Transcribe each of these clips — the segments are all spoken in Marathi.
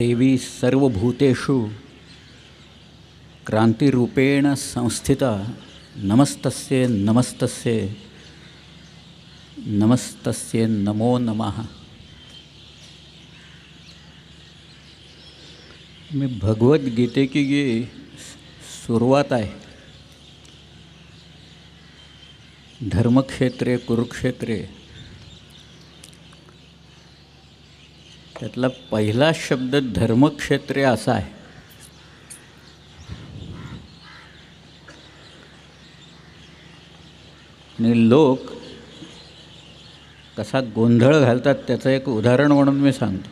देवी सर्वभूतेषु क्रांतिरूपेण संस्थिता नमस्तस्ये नमस्तस्ये नमस्तस्ये नमो नमः। मी भगवद्गीते की जी सुरुवात आहे, धर्मक्षेत्रे कुरुक्षेत्रे, त्यातला पहिला शब्द धर्मक्षेत्रे असा आहे. आणि लोक कसा गोंधळ घालतात त्याचं एक उदाहरण म्हणून मी सांगतो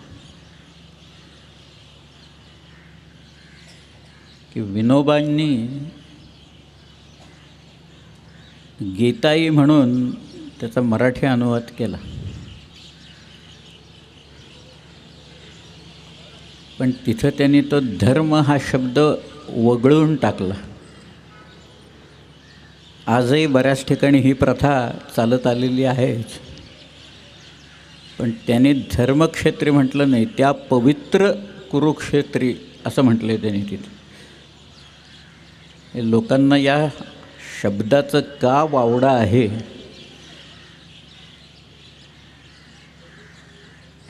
की विनोबांनी गीताई म्हणून त्याचा मराठी अनुवाद केला, पण तिथं त्यांनी तो धर्म हा शब्द वगळून टाकला. आजही बऱ्याच ठिकाणी ही प्रथा चालत आलेली आहेच, पण त्यांनी धर्मक्षेत्री म्हटलं नाही, त्या पवित्र कुरुक्षेत्री असं म्हटलं आहे त्यांनी तिथे. लोकांना या शब्दाचं का वावडा आहे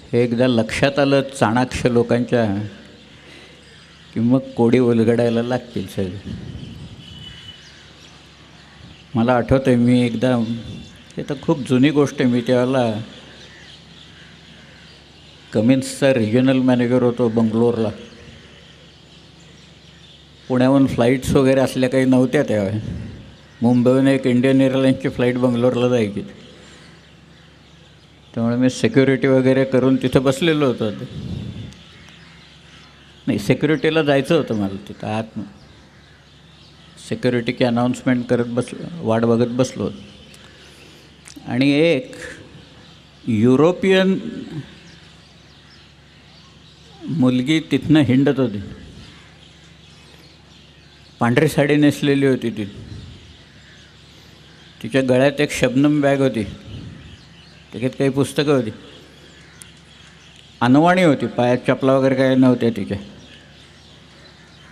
हे एकदा लक्षात आलं चाणाक्ष लोकांच्या की मग कोडी उलगडायला लागतील सगळे. मला आठवतं आहे, मी एकदा, हे तर खूप जुनी गोष्ट आहे, मी त्यावेळेला कमिन्सचा रिजनल मॅनेजर होतो बंगलोरला. पुण्याहून फ्लाईट्स वगैरे असल्या काही नव्हत्या त्यावेळी. मुंबईहून एक इंडियन एअरलाईन्सची फ्लाईट बंगलोरला जायची, त्यामुळे मी सिक्युरिटी वगैरे करून तिथं बसलेलो होतो. नाही, सिक्युरिटीला जायचं होतं मला तिथं आत. सिक्युरिटी की अनाऊन्समेंट करत वाट बघत बसलो. आणि एक युरोपियन मुलगी तिथनं हिंडत होती, पांढरी साडी नेसलेली होती ती. तिच्या गळ्यात एक शबनम बॅग होती, त्याच्यात काही पुस्तकं होती, अनवाणी होती, पायात चपला वगैरे काही नव्हत्या तिच्या.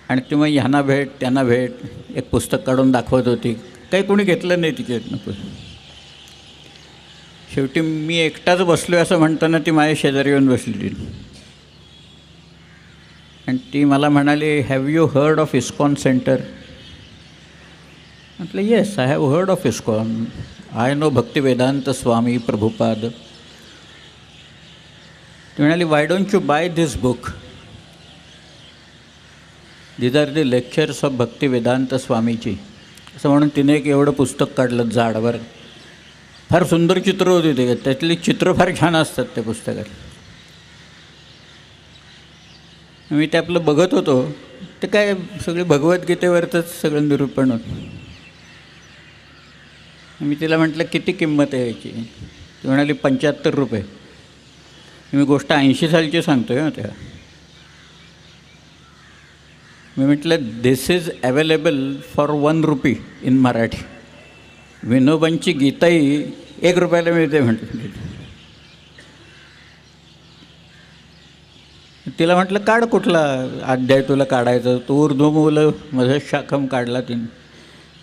आणि ती मग ह्यांना भेट त्यांना भेट एक पुस्तक काढून दाखवत होती. काही कोणी घेतलं नाही तिच्यातनं. शेवटी मी एकटाच बसलो असं म्हणताना ती माझ्या शेजारी येऊन बसली ती. आणि ती मला म्हणाली, have you heard of ISKCON centre? म्हटलं, yes, I have heard of ISKCON. I know Bhakti Vedanta Swami Prabhupada. ती म्हणाली, why don't you buy this book? These are the lectures of Bhakti Vedanta स्वामीची. असं म्हणून तिने एक एवढं पुस्तक काढलं जाडवर. फार सुंदर चित्र होती ते, त्यातली चित्र फार छान असतात त्या पुस्तकात. मी ते आपलं बघत होतो, ते काय सगळे भगवद्गीतेवरचंच सगळं निरूपण होतं. मी तिला म्हटलं, किती किंमत आहे याची? ती म्हणाली, 75 रुपये. मी गोष्ट 80 सालची सांगतो आहे तेव्हा. मी म्हटलं, this is available for 1 rupee in Marathi. विनोबांची गीताई 1 रुपयाला मिळते म्हटलं. तिला म्हटलं, काढ कुठला अध्याय तुला काढायचं. तो ऊर्ध्वमूल मध शाखम काढला तिने.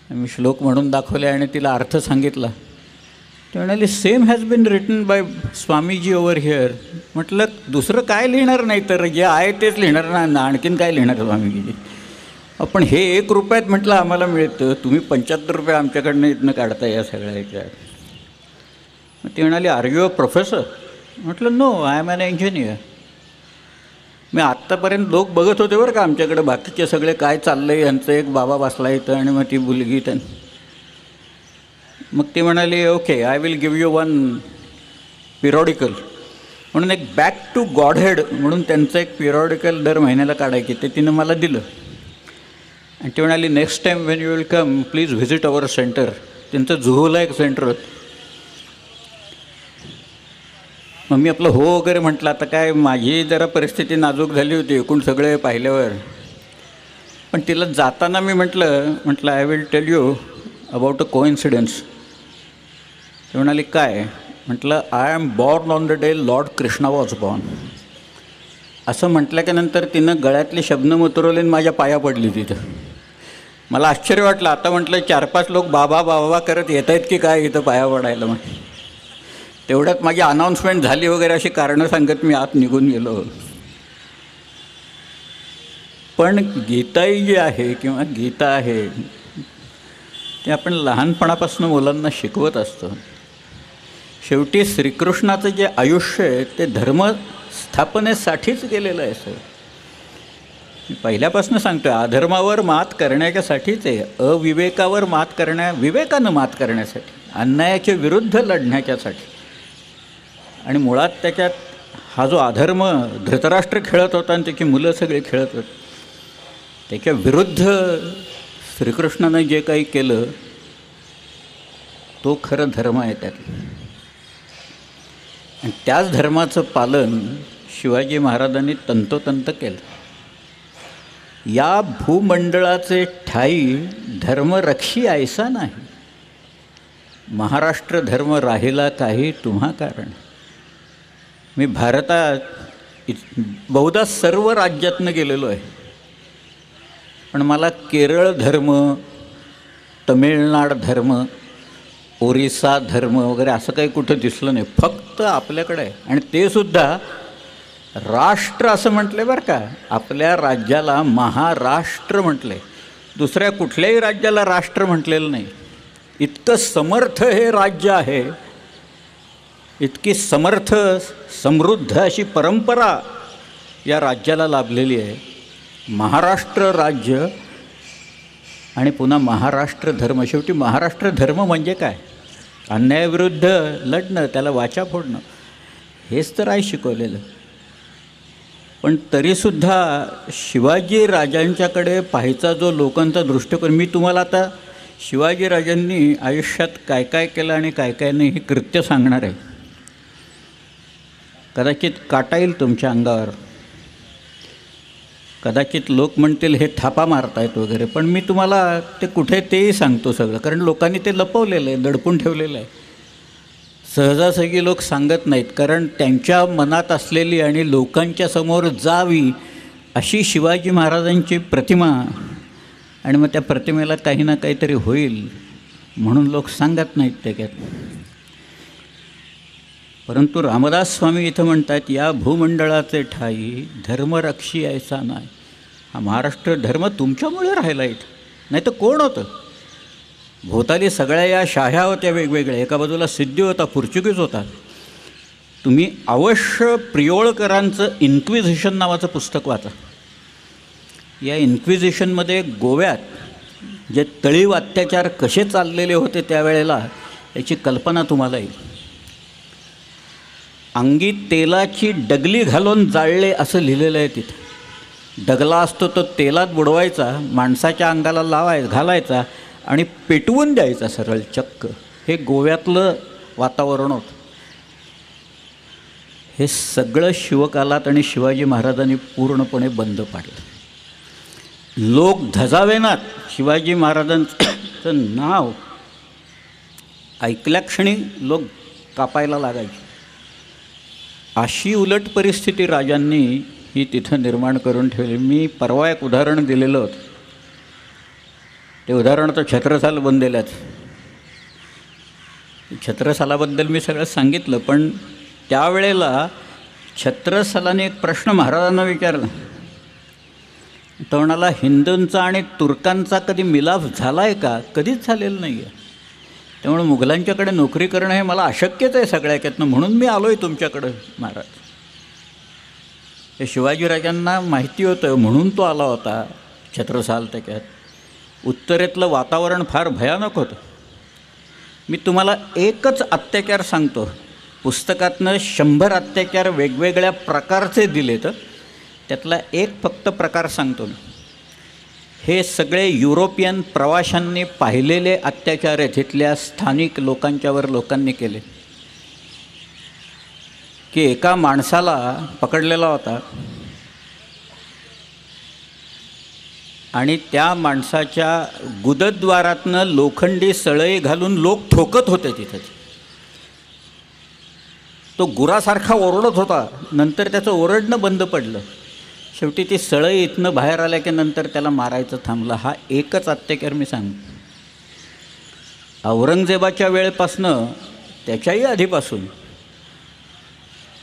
मी श्लोक म्हणून दाखवले आणि तिला अर्थ सांगितला. ती म्हणाली, same has been written by Swamiji over here. म्हटलं, दुसरं काय लिहिणार नाही तर, जे आहे तेच लिहिणार ना, आणखीन काय लिहिणार स्वामीजी? आपण हे 1 रुपयात म्हटलं आम्हाला मिळतं, तुम्ही 75 रुपये आमच्याकडनं इथनं काढता या सगळ्या ह्याच्यात. मग ती म्हणाली, आर यू अ प्रोफेसर? म्हटलं, no, I am an engineer. मी आत्तापर्यंत लोक बघत होते बरं का आमच्याकडे, बाकीचे सगळे काय चाललं आहे, यांचं एक बाबा बसला इथं आणि मग ती मुलगी तर. मग ती म्हणाली, okay, I will give you 1 पिरियॉडिकल म्हणून एक बॅक टू गॉडहेड म्हणून त्यांचं एक पिरियॉडिकल दर महिन्याला काढायची. ते तिनं मला दिलं. आणि ती म्हणाली, next time Wien you will come please visit our centre. त्यांचं जुहूला एक सेंटर होतं. मग मी आपलं हो वगैरे म्हटलं. आता काय माझी जरा परिस्थिती नाजूक झाली होती एकूण सगळे पाहिल्यावर. पण तिला जाताना मी म्हटलं I will tell you about a coincidence. ती म्हणाली, काय? म्हटलं, I am born on the day Lord Krishna was born. असं म्हटल्याच्यानंतर तिनं गळ्यातले शबनम उतरवले आणि माझ्या पाया पडली तिथं. मला आश्चर्य वाटलं. आता म्हटलं 4-5 लोक बाबा बाबा करत येत आहेत की काय इथं पाया पडायला. मग तेवढ्यात माझी अनाऊन्समेंट झाली वगैरे अशी कारणं सांगत मी आत निघून गेलो. पण गीताई जी आहे किंवा गीता आहे ते आपण लहानपणापासून मुलांना शिकवत असतो. शेवटी श्रीकृष्णाचं जे आयुष्य आहे ते धर्मस्थापनेसाठीच गेलेलं आहे सर. मी पहिल्यापासून सांगतो आहे, अधर्मावर मात करण्याच्यासाठीच आहे, अविवेकावर विवेकानं मात करण्यासाठी, अन्यायाच्या विरुद्ध लढण्याच्यासाठी. आणि मुळात त्याच्यात हा जो अधर्म धृतराष्ट्र खेळत होता आणि त्याची मुलं सगळी खेळत होती, त्याच्या विरुद्ध श्रीकृष्णानं जे काही केलं तो खरं धर्म आहे त्यात. आणि त्याच धर्माचं पालन शिवाजी महाराजांनी तंतोतंत केलं. या भूमंडळाचे ठाई धर्मरक्षी ऐसा नाही, महाराष्ट्र धर्म राहिला काही तुम्हा कारण. मी भारतात बहुधा सर्व राज्यातनं गेलेलो आहे, पण मला केरळ धर्म, तमिळनाड धर्म, ओरिसा धर्म वगैरे असं काही कुठं दिसलं नाही. फक्त आपल्याकडे आहे. आणि ते सुद्धा राष्ट्र असं म्हटलं बरं का. आपल्या राज्याला महाराष्ट्र म्हटले, दुसऱ्या कुठल्याही राज्याला राष्ट्र म्हटलेलं नाही. इतकं समर्थ हे राज्य आहे, इतकी समर्थ समृद्ध अशी परंपरा या राज्याला लाभलेली आहे. महाराष्ट्र राज्य आणि पुन्हा महाराष्ट्र धर्म. शेवटी महाराष्ट्र धर्म म्हणजे काय? अन्यायाविरुद्ध लढणं, त्याला वाचा फोडणं, हेच तर आहे शिकवलेलं. पण तरीसुद्धा शिवाजी राजांच्याकडे पाहायचा जो लोकांचा दृष्टिकोन, मी तुम्हाला आता शिवाजीराजांनी आयुष्यात काय काय केलं आणि काय काय नाही हे कृत्य सांगणार आहे. कदाचित काटा येईल तुमच्या अंगावर, कदाचित लोक म्हणतील हे थापा मारतायत वगैरे, पण मी तुम्हाला ते कुठे तेही सांगतो सगळं, कारण लोकांनी ते लपवलेलं आहे, दडपून ठेवलेलं आहे. सहजासहजी लोक सांगत नाहीत, कारण त्यांच्या मनात असलेली आणि लोकांच्या समोर जावी अशी शिवाजी महाराजांची प्रतिमा, आणि मग त्या प्रतिमेला काही ना काहीतरी होईल म्हणून लोक सांगत नाहीत त्याच्यात. परंतु रामदास स्वामी इथं म्हणतात, या भूमंडळाचे ठाई धर्मरक्षी ऐसा नाही. हा महाराष्ट्र धर्म तुमच्यामुळे राहिला इथं, नाही तर कोण होतं? भोवताली सगळ्या या शाह्या होत्या वेगवेगळ्या, एका बाजूला सिद्धी होता, पोर्चुगीज होता. तुम्ही अवश्य प्रियोळकरांचं इन्क्विझिशन नावाचं पुस्तक वाचा. या इन्क्विझिशनमध्ये गोव्यात जे तळीव अत्याचार कसे चाललेले होते त्यावेळेला याची कल्पना तुम्हाला येईल. अंगी तेलाची डगली घालून जाळले असं लिहिलेलं आहे तिथं. डगला असतो तो तेलात बुडवायचा, माणसाच्या अंगाला घालायचा आणि पेटवून द्यायचा सरळ चक्क. हे गोव्यातलं वातावरण होतं. हे सगळं शिवकालात आणि शिवाजी महाराजांनी पूर्णपणे बंद पाडलं. लोक धजावेनात शिवाजी महाराजांचं नाव ऐकल्याक्षणी लोक कापायला लागायचे. अशी उलट परिस्थिती राजांनी ही तिथं निर्माण करून ठेवली. मी परवा एक उदाहरण दिलेलं होतं, ते उदाहरण तर छत्रसाल बनलेल्याच. छत्रसालाबद्दल मी सगळं सांगितलं, पण त्यावेळेला छत्रसालाने एक प्रश्न महाराजांना विचारला. तो म्हणाला, हिंदूंचा आणि तुर्कांचा कधी मिलाफ झाला आहे का? कधीच झालेलं नाही आहे. त्यामुळे मुघलांच्याकडे नोकरी करणं हे मला अशक्यच आहे सगळ्याच्यातनं, म्हणून मी आलो आहे तुमच्याकडं महाराज. हे शिवाजीराजांना माहिती होतं म्हणून तो आला होता छत्रसाल. त्याच्यात उत्तरेतलं वातावरण फार भयानक होतं. मी तुम्हाला एकच अत्याचार सांगतो, पुस्तकातनं 100 अत्याचार वेगवेगळ्या प्रकारचे दिले, तर त्यातला एक फक्त प्रकार सांगतो मी. हे सगळे युरोपियन प्रवाशांनी पाहिलेले अत्याचार आहेत, इथल्या स्थानिक लोकांनी केले. की एका माणसाला पकडलेला होता आणि त्या माणसाच्या गुदद्वारातनं लोखंडी सळई घालून लोक ठोकत होते तिथं. तो गुरासारखा ओरडत होता. नंतर त्याचं ओरडणं बंद पडलं. शेवटी ती सळई इथनं बाहेर आल्या की नंतर त्याला मारायचं थांबलं. हा एकच अत्याचार मी सांगतो. औरंगजेबाच्या वेळेपासनं त्याच्याही आधीपासून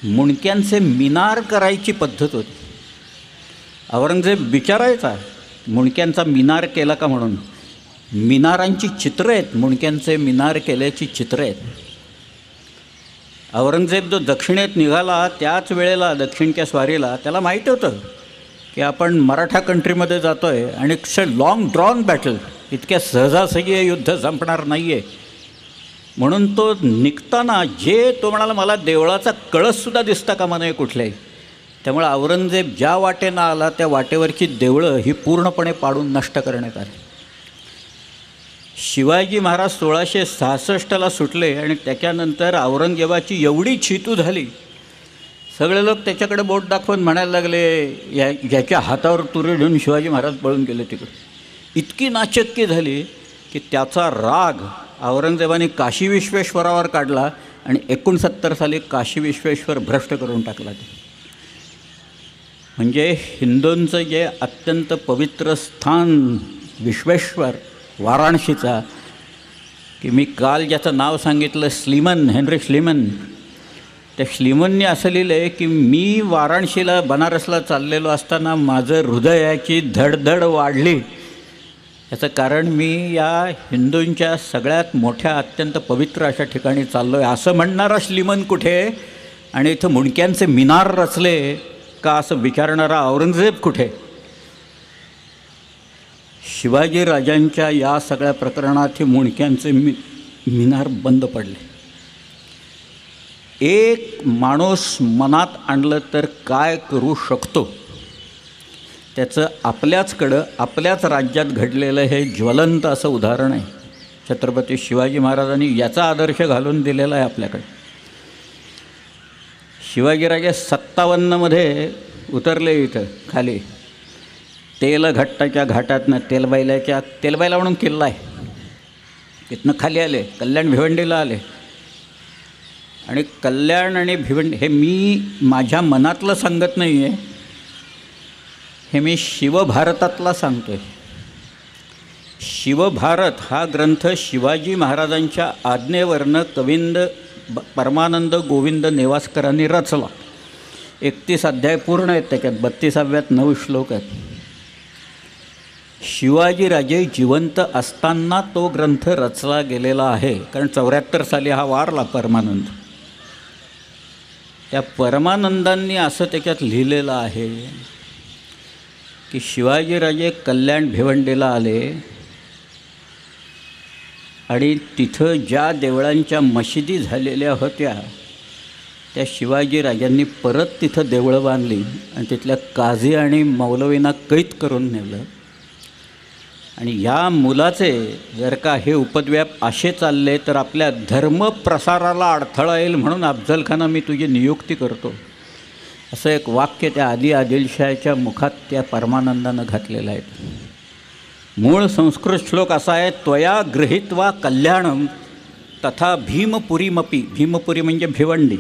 मुंडक्यांचे मिनार करायची पद्धत होती. औरंगजेब विचारायचा मुंडक्यांचा मिनार केला का म्हणून. मिनारांची चित्रं आहेत, मुंडक्यांचे मिनार केल्याची चित्रं आहेत. औरंगजेब जो दक्षिणेत निघाला त्याच वेळेला दक्षिणच्या स्वारीला त्याला माहीत होतं की आपण मराठा कंट्रीमध्ये जातो आहे आणि it's a long drawn battle, इतक्या सहजासहजी हे युद्ध संपणार नाही आहे. म्हणून तो निघताना तो म्हणाला मला देवळाचा कळससुद्धा दिसता कामा नये कुठल्याही. त्यामुळे औरंगजेब ज्या वाटेनं आला त्या वाटेवरची देवळं ही पूर्णपणे पाडून नष्ट करण्यात आली. शिवाजी महाराज 1666ला सुटले आणि त्याच्यानंतर औरंगजेबाची एवढी चितू झाली, सगळे लोक त्याच्याकडे बोट दाखवून म्हणायला लागले याच्या हातावर तुरे घेऊन शिवाजी महाराज पळून गेले तिकडे. इतकी नाचक्की झाली की त्याचा राग औरंगजेबाने काशी विश्वेश्वरावर काढला आणि 69 साली काशी विश्वेश्वर भ्रष्ट करून टाकला. म्हणजे हिंदूंचं जे अत्यंत पवित्र स्थान विश्वेश्वर वाराणसीचा, की मी काल ज्याचं नाव सांगितलं स्लीमन, हेनरी स्लीमन, त्या स्लीमनने असं लिहिलं आहे की मी वाराणसीला बनारसला चाललेलो असताना माझं हृदयाची धडधड वाढली. याचं कारण मी या हिंदूंच्या सगळ्यात मोठ्या अत्यंत पवित्र अशा ठिकाणी चाललो आहे असं म्हणणारा स्लीमन कुठे आणि इथं मुंडक्यांचे मिनार रचले का असं विचारणारा औरंगजेब कुठे. शिवाजीराजांच्या या सगळ्या प्रकरणात हे मुंडक्यांचे मिनार बंद पडले. एक माणूस मनात आणलं तर काय करू शकतो त्याचं आपल्याच राज्यात घडलेलं हे ज्वलंत असं उदाहरण आहे. छत्रपती शिवाजी महाराजांनी याचा आदर्श घालून दिलेला आहे आपल्याकडे. शिवाजीराजे 57मध्ये उतरले इथं खाली तेलघट्टाच्या घाटातनं तेलबाईला म्हणून किल्ला आहे, तिथनं खाली आले, कल्याण भिवंडीला आले. आणि कल्याण आणि भिवंडी हे मी माझ्या मनातलं सांगत नाही आहे, हे मी शिवभारतातला सांगतो आहे. शिवभारत हा ग्रंथ शिवाजी महाराजांच्या आज्ञेवरनं परमानंद गोविंद नेवासकरांनी रचला. 31 अध्याय पूर्ण आहेत, त्याच्यात 32व्यात 9 श्लोक आहेत. शिवाजीराजे जिवंत असताना तो ग्रंथ रचला गेलेला आहे, कारण 74 साली हा वारला परमानंद. त्या परमानंदांनी असं त्याच्यात लिहिलेलं आहे की शिवाजीराजे कल्याण भिवंडीला आले आणि तिथं ज्या देवळांच्या मशिदी झालेल्या होत्या त्या शिवाजीराजांनी परत तिथं देवळं बांधली आणि तिथल्या काझी आणि मौलवींना कैद करून नेलं. आणि या मुलाचे जर का हे उपद्व्याप असे चालले तर आपल्या धर्मप्रसाराला अडथळा येईल, म्हणून अफजलखाना मी तुझी नियुक्ती करतो, असं एक वाक्य त्या आदिलशहाच्या मुखात त्या परमानंदानं घातलेलं आहे. मूळ संस्कृत श्लोक असा आहे, त्वया गृहीत्वा कल्याणम तथा भीमपुरीमपी. भीमपुरी म्हणजे भिवंडी.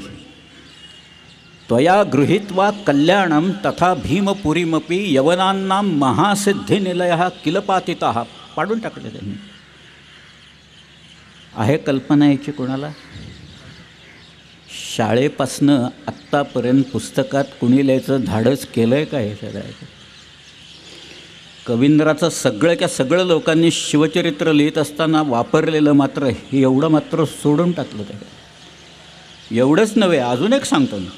त्वया गृहीत्वा कल्याणम तथा भीमपुरीमपी यवनांना महासिद्धिनिलयः किलपातितः. पाडून टाकले त्यांनी. आहे कल्पना याची कोणाला? शाळेपासनं आत्तापर्यंत पुस्तकात कुणी लिहायचं धाडस केलं आहे का हे सगळ्याचं? कवींद्राचं सगळं लोकांनी शिवचरित्र लिहित असताना वापरलेलं मात्र हे एवढं मात्र सोडून टाकलं. त्या एवढंच नव्हे, अजून एक सांगतो मी.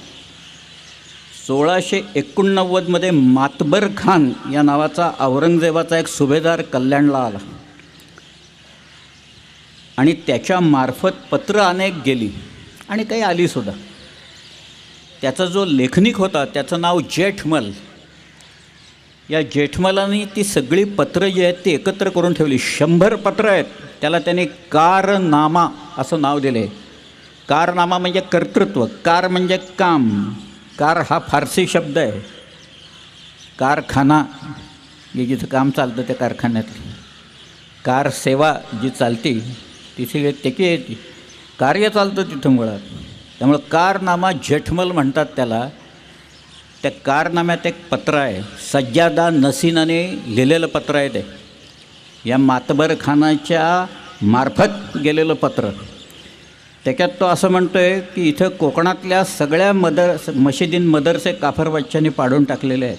1689मध्ये मातबर खान या नावाचा औरंगजेबाचा एक सुभेदार कल्याणला आला आणि त्याच्या मार्फत पत्र अनेक गेली आणि काही आलीसुद्धा. त्याचा जो लेखनिक होता त्याचं नाव जेठमल. या जेठमलांनी ती सगळी पत्रं जी आहेत ती एकत्र करून ठेवली. 100 पत्रं आहेत. त्याला त्याने कारनामा असं नाव दिलं आहे. कारनामा म्हणजे कर्तृत्व, कार म्हणजे काम. कार हा फारसी शब्द आहे. कारखाना जे जिथं काम चालतं त्या कारखान्यात, कार सेवा जी चालती तिथे त्याची कार्य चालतं तिथं मुळात. त्यामुळं कारनामा जेठमल म्हणतात त्याला. त्या कारनाम्यात एक पत्र आहे, सज्जादा नसीनाने लिहिलेलं पत्र आहे ते, या मातबर खानाच्या मार्फत गेलेलं पत्र. त्याच्यात तो असं म्हणतो आहे की इथं कोकणातल्या सगळ्या मशिदीन मदरसे काफर बच्चांनी पाडून टाकलेले आहेत,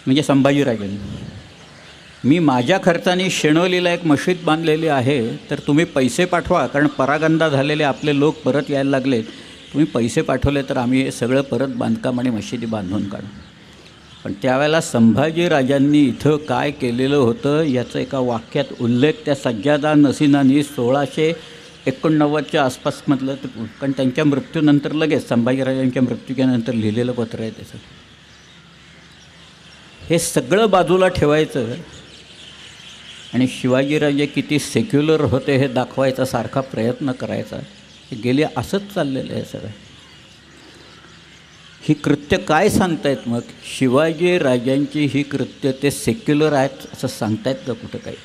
म्हणजे संभाजीराजांनी. मी माझ्या खर्चाने शेणोलीला एक मशीद बांधलेली आहे, तर तुम्ही पैसे पाठवा, कारण परागंदा झालेले आपले लोक परत यायला लागले, तुम्ही पैसे पाठवले तर आम्ही हे सगळं परत बांधकाम आणि मशिदी बांधून काढू. पण त्यावेळेला संभाजीराजांनी इथं काय केलेलं होतं याचं एका वाक्यात उल्लेख त्या सज्जादा नसीनानी 1689च्या आसपासमधलं, कारण त्यांच्या मृत्यूनंतर लगेच संभाजीराजांच्या मृत्यूच्यानंतर लिहिलेलं पत्र आहे त्याचं. हे सगळं बाजूला ठेवायचं आणि शिवाजीराजे किती सेक्युलर होते हे दाखवायचा सारखा प्रयत्न करायचा. हे गेले असंच चाललेलं आहे सगळं. ही कृत्य काय सांगतायत मग? शिवाजीराजांची ही कृत्य ते सेक्युलर आहेत असं सांगतायत का कुठं काही?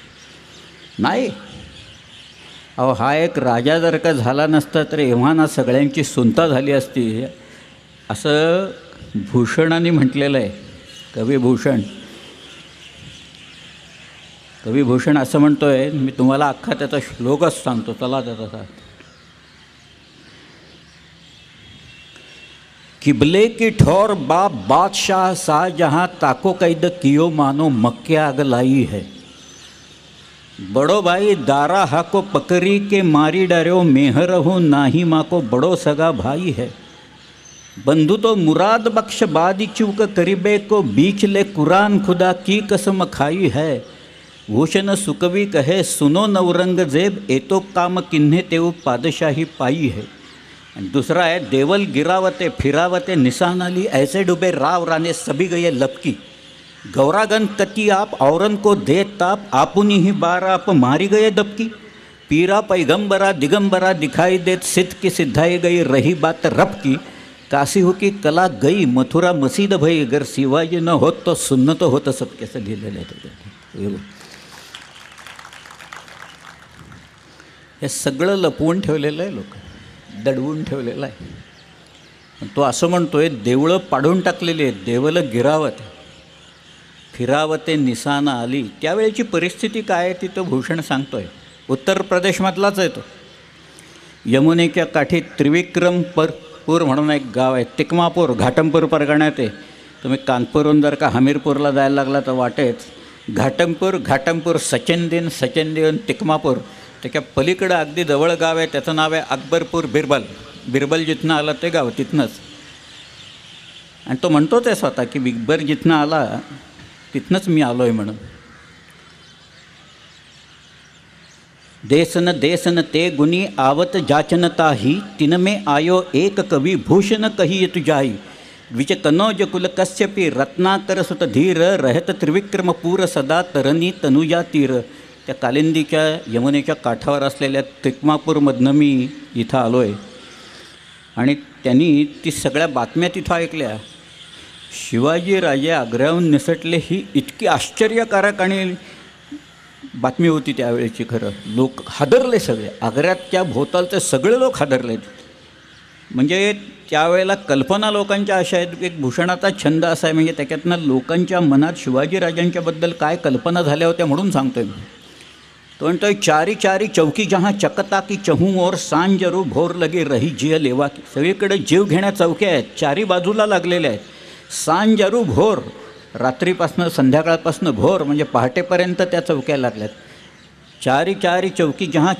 नाही. अहो, हा एक राजा जर का झाला नसता तर एव्हाना सगळ्यांची सुनता झाली असती, असं भूषणाने म्हटलेलं आहे. कविभूषण असं म्हणतो आहे, मी तुम्हाला अख्खा त्याचा श्लोकच सांगतो, चला त्याचा. किबले की ठोर बाप बादशाह शाहजहाँ ताको कैद कियो मानो मक्के आग लाई है. बड़ो भाई दारा हाको पकड़ी के मारी डरो मेहर हूँ नाही माको बड़ो सगा भाई है. बंधु तो मुराद बख्श बादी चूक करीबे को बीच ले कुरान खुदा की कसम खाई है. भूषण सुकवी कहे सुनो नवरंगजेब एतो काम किन्हे तेव पादशाही पाई है. आणि दुसरा आहे, देवल गिरावते फिरावते निशान अली ऐसे डूबे राव राने सभी गए लपकी. गौरागन कती आप औरन को दे ताप आपुनी ही बार आप मारी गए दबकी. पीरा पैगंबरा दिगंबरा दिखाई देत सिद्ध की सिद्धाई गई रही बात रब की. काशी हो की कला गई मथुरा मसीद भई अगर शिवाजी न होत तो सुन्नत होतं सबके. असं लिहिलेलं आहे. हे सगळं लपवून ठेवलेलं आहे, लोक दडवून ठेवलेलं आहे. तो असं म्हणतोय, देवळं पाडून टाकलेली आहेत, देवलं गिरावत फिरावते निशाना आली. त्यावेळेची परिस्थिती काय आहे ती तो भूषण सांगतोय. उत्तर प्रदेशमधलाच आहे तो. यमुनेच्या काठी त्रिविक्रमपूर म्हणून एक गाव आहे, तिकमापूर, घाटमपूर परगण्यात आहे. तुम्ही कानपूरहून जर का हमीरपूरला जायला लागला तर वाटेत घाटमपूर सचेंदीन तिकमापूर. त्याच्या पलीकडं अगदी जवळ गाव आहे, त्याचं नाव आहे अकबरपूर बिरबल जिथनं आला ते गाव तिथनंच. आणि तो म्हणतोच आहे स्वतः की बिरबल जिथनं आला तिथनंच मी आलो आहे म्हणून. देसन ते गुणी आवत जाचनताही तिन में आयो एक कवी भूषण कही तुझाई. विच कनौज कुल कश्यपी रत्नाकर सुत धीर रहत त्रिविक्रमपूर सदा तरणी तनुजा तीर. त्या कालिंदीच्या यमुनेच्या काठावर असलेल्या तिकमापूरमधनं मी इथं आलो आहे. आणि त्यांनी ती सगळ्या बातम्या तिथं ऐकल्या. शिवाजीराजे आग्र्याहून निसटले ही इतकी आश्चर्यकारक आणि बातमी होती त्यावेळेची. खरं लोक हादरले सगळे, आग्र्याच्या भोवतालचे सगळे लोक हादरलेत. म्हणजे त्यावेळेला कल्पना लोकांच्या अशा आहेत. एक भूषणाचा छंद असा आहे, म्हणजे त्याच्यातनं लोकांच्या मनात शिवाजीराजांच्याबद्दल काय कल्पना झाल्या होत्या म्हणून सांगतोय मी. तो म्हणतोय, चारी चारी चौकी जहाँ चकता की चहूँ और सांजरू भोर लगे रही जिय लेवा की. सगळीकडे जीव घेण्या चौक्या आहेत, चारी बाजूला लागलेल्या आहेत. सांजरू भोर, रात्रीपासनं संध्याकाळपासनं भोर म्हणजे पहाटेपर्यंत त्या चौक्या लागल्यात. चारी चारी चौकी जहाँ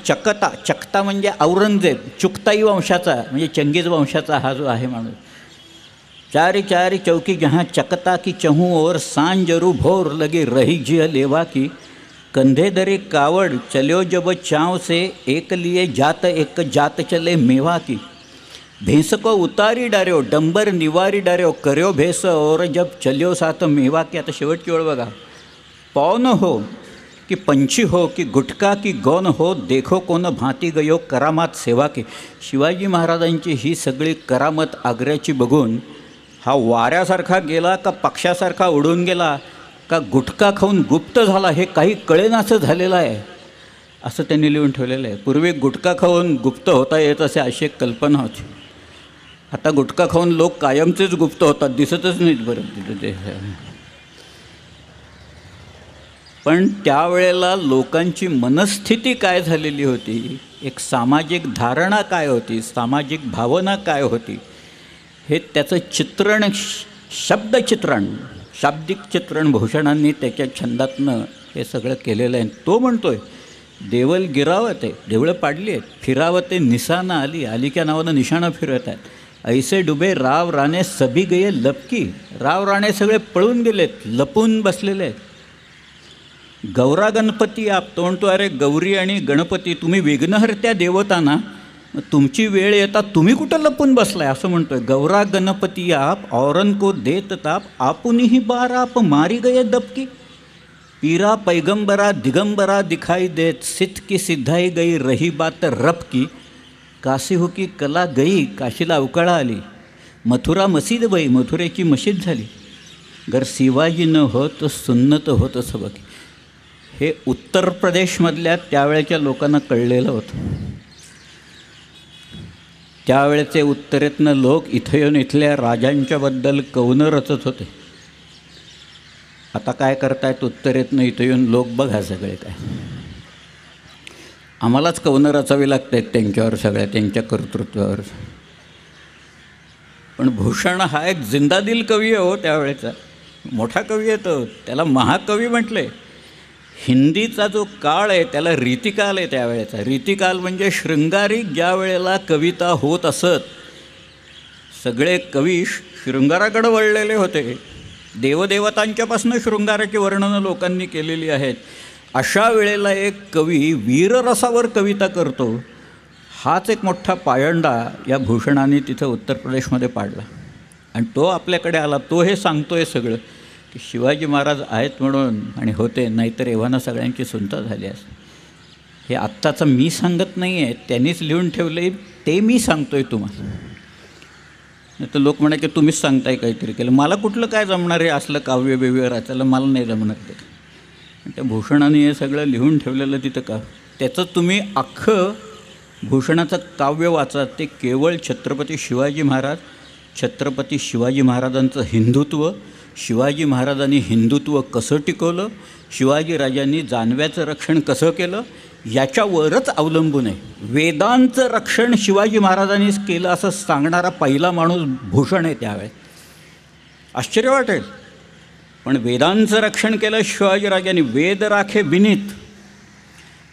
चकता म्हणजे औरंगजेब, चुगताई वंशाचा म्हणजे चंगीज वंशाचा हा जो आहे माणूस. चारी चारी चौकी जहाँ चकता की चहूँ और सांजरू भोर लगे रही जिय लेवा की. कंधे धरे कावड़ चलो जब चाँव से एक लिए एक जात चले मेवा की. भैंस को उतारी डार्यो डंबर निवारी डार्यो कर्यो भैंस और जब चलियो साथ मेवा की. आता शेवटची ओळ बघा. पौन हो कि पंछी हो कि गुटका की गौन हो देखो कोण भांती गयो करामात सेवा की. शिवाजी महाराजांची ही सगळी करामत आग्र्याची बघून हा वाऱ्यासारखा गेला का पक्षासारखा उडून गेला का गुटखा खाऊन गुप्त झाला हे काही कळेनासं झालेलं आहे, असं त्यांनी लिहून ठेवलेलं आहे. पूर्वी गुटखा खाऊन गुप्त होता येत असे अशी एक कल्पना होती. आता गुटखा खाऊन लोक कायमचेच गुप्त होतात, दिसतच नाहीत बरं तिथं ते. पण त्यावेळेला लोकांची मनस्थिती काय झालेली होती, एक सामाजिक धारणा काय होती, सामाजिक भावना काय होती, हे त्याचं चित्रण, शब्दचित्रण, शाब्दिक चित्रण भूषणांनी त्याच्या छंदातनं हे सगळं केलेलं आहे. तो म्हणतोय देवल गिरावते, देवळं पाडली आहेत, फिरावते निशाणा आली, आलिक्या नावानं निशाणं फिरवत आहेत. ऐसे डुबे राव राणे सभी गये लपकी, राव राणे सगळे पळून गेलेत, लपून बसलेले आहेत. गौरा गणपती आप, तो म्हणतो अरे गौरी आणि गणपती तुम्ही विघ्नहर्त्या देवता ना, तुमची वेळ येता तुम्ही कुठं लपून बसलाय, असं म्हणतोय. गौरा गणपती आप औरन को देत ताप, आपुनीही बार आप मारी गये दबकी. पीरा पैगंबरा दिगंबरा दिखाई देत, सिद्ध की सिद्धाई गई रही बात रब की. काशी हो की कला गई, काशीला अवकाळा आली. मथुरा मसीद बाई, मथुरेची मशीद झाली. गर शिवाजी न होत सुन्नत होत सबकी. हे उत्तर प्रदेशमधल्या त्यावेळेच्या लोकांना कळलेलं होतं. त्यावेळेचे उत्तरेतनं लोक इथं येऊन इथल्या राजांच्याबद्दल कवनं रचत होते. आता काय करतायत उत्तरेतनं इथं येऊन लोक, बघा सगळे काय, आम्हालाच कवनं रचावी लागत आहेत त्यांच्यावर, सगळ्या त्यांच्या कर्तृत्वावर. पण भूषण हा एक जिंदादिल कवी आहे हो त्यावेळेचा, मोठा कवी आहे तो, त्याला महाकवी म्हटले. हिंदीचा जो काळ आहे त्याला रीतिकाल आहे त्यावेळेचा. रीतिकाल म्हणजे शृंगारिक ज्या वेळेला कविता होत असत, सगळे कवी शृंगाराकडे वळलेले होते. देवदेवतांच्यापासून शृंगाराची वर्णनं लोकांनी केलेली आहेत. अशा वेळेला एक कवी वीररसावर कविता करतो, हाच एक मोठा पायंडा या भूषणाने तिथं उत्तर प्रदेशमध्ये पाडला. आणि तो आपल्याकडे आला, तो हे सांगतोय सगळं की शिवाजी महाराज आहेत म्हणून आणि होते, नाहीतर एव्हाना सगळ्यांची सुनता झाली असते. हे आत्ताचं मी सांगत नाही आहे, त्यांनीच लिहून ठेवलं आहे, ते मी सांगतो आहे तुम्हाला. नाही तर लोक म्हणा की तुम्हीच सांगताय काहीतरी केलं, मला कुठलं काय जमणार आहे असलं काव्य बिव्य रचायला, मला नाही जमणार ते. त्या भूषणाने हे सगळं लिहून ठेवलेलं तिथं का, त्याचं तुम्ही अख्खं भूषणाचं काव्य वाचा. ते केवळ छत्रपती शिवाजी महाराज, छत्रपती शिवाजी महाराजांचं हिंदुत्व, शिवाजी महाराजांनी हिंदुत्व कसं टिकवलं, शिवाजीराजांनी जानव्याचं रक्षण कसं केलं, याच्यावरच अवलंबून आहे. वेदांचं रक्षण शिवाजी महाराजांनीच केलं असं सांगणारा पहिला माणूस भूषण आहे त्यावेळेस. आश्चर्य वाटेल, पण वेदांचं रक्षण केलं शिवाजीराजांनी. वेद राखे विनीत,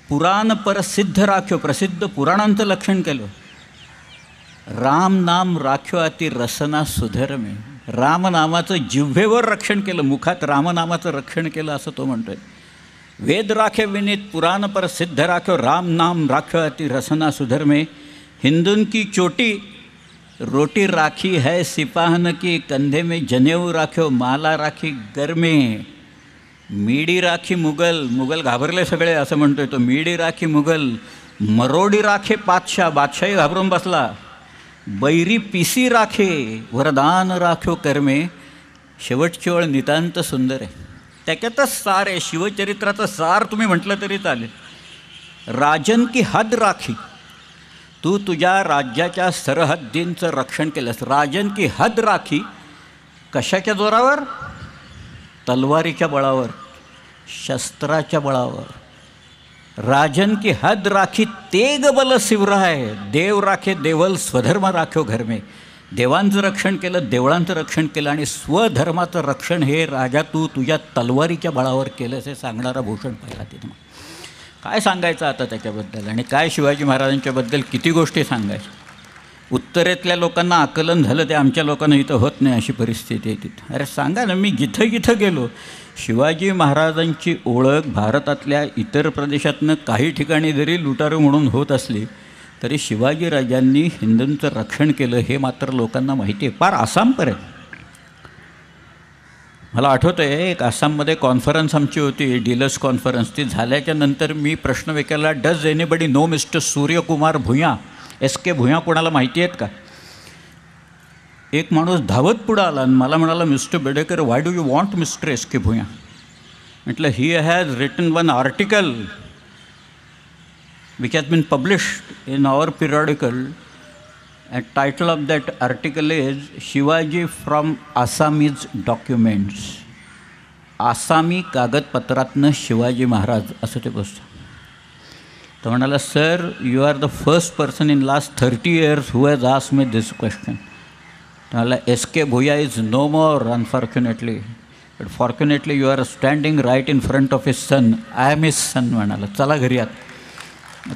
पुराण प्रसिद्ध राख्यो, प्रसिद्ध पुराणांचं रक्षण केलं. राम नाम राख्यो अति रसना सुधर्मे, रामनामाचं जिव्हेवर रक्षण केलं, मुखात रामनामाचं रक्षण केलं असं तो म्हणतोय. वेद राखे विनीत, पुराण पर सिद्ध राख्यो, राम नाम राख्यो अति रसना सुधर्मे. हिंदुन की चोटी रोटी राखी है सिपाहन की, कंधे में जनेऊ राख्यो, माला राखी गरमे. मीडी राखी मुगल, मुगल घाबरले सगळे असं म्हणतोय तो. मीडी राखी मुगल, मरोडी राखे बादशाह, बादशाही घाबरून बसला. बैरी पिसी राखे, वरदान राख्यो कर्मे. शेवटची ओळ नितांत सुंदर आहे, त्याच्यातच सार आहे. शिवचरित्राचं सार तुम्ही म्हटलं तरी चालेल. राजन की हद राखी, तू तुझ्या राज्याच्या सरहद्दींचं रक्षण केलंस. राजन की हद राखी, कशाच्या जोरावर? तलवारीच्या बळावर, शस्त्राच्या बळावर. राजन की हद राखी तेग बल शिवराय, देव राखे देवल स्वधर्म राख्यो घर में. देवांचं रक्षण केलं, देवळांचं रक्षण केलं आणि स्वधर्माचं रक्षण हे राजा तू तुझ्या तलवारीच्या बळावर केलंस, हे सांगणारा भूषण पाहिला तिथं. काय सांगायचं आता त्याच्याबद्दल, आणि काय शिवाजी महाराजांच्याबद्दल किती गोष्टी सांगायच्या. उत्तरेतल्या लोकांना आकलन झालं, ते आमच्या लोकांना इथं होत नाही अशी परिस्थिती आहे तिथं. अरे सांगा ना, मी जिथं जिथं गेलो, शिवाजी महाराजांची ओळख भारतातल्या इतर प्रदेशातनं काही ठिकाणी जरी लुटारू म्हणून होत असली तरी शिवाजीराजांनी हिंदूंचं रक्षण केलं हे मात्र लोकांना माहिती आहे, फार आसामपर्यंत. मला आठवतं आहे, एक आसाममध्ये कॉन्फरन्स आमची होती, डीलर्स कॉन्फरन्स. ती झाल्याच्या नंतर मी प्रश्न विचारला, does anybody know mister Suryakumar Bhuya, SK Bhuya कोणाला माहिती आहेत का? एक माणूस धावत पुढं आला आणि मला म्हणाला, mister Bedekar, why do you want mister SK Bhuya? म्हटलं, he has written one article which has been published in our periodical title of that article is Shivaji from Assamese documents. आसामी कागदपत्रातनं शिवाजी महाराज असं ते पुस्तक. तो म्हणाला, sir you are the first person in last 30 years who has asked me this question. म्हणाला S K. Bhuya is no more unfortunately, but fortunately you R standing right in front of his son. I am his son. म्हणाला चला घरी आत.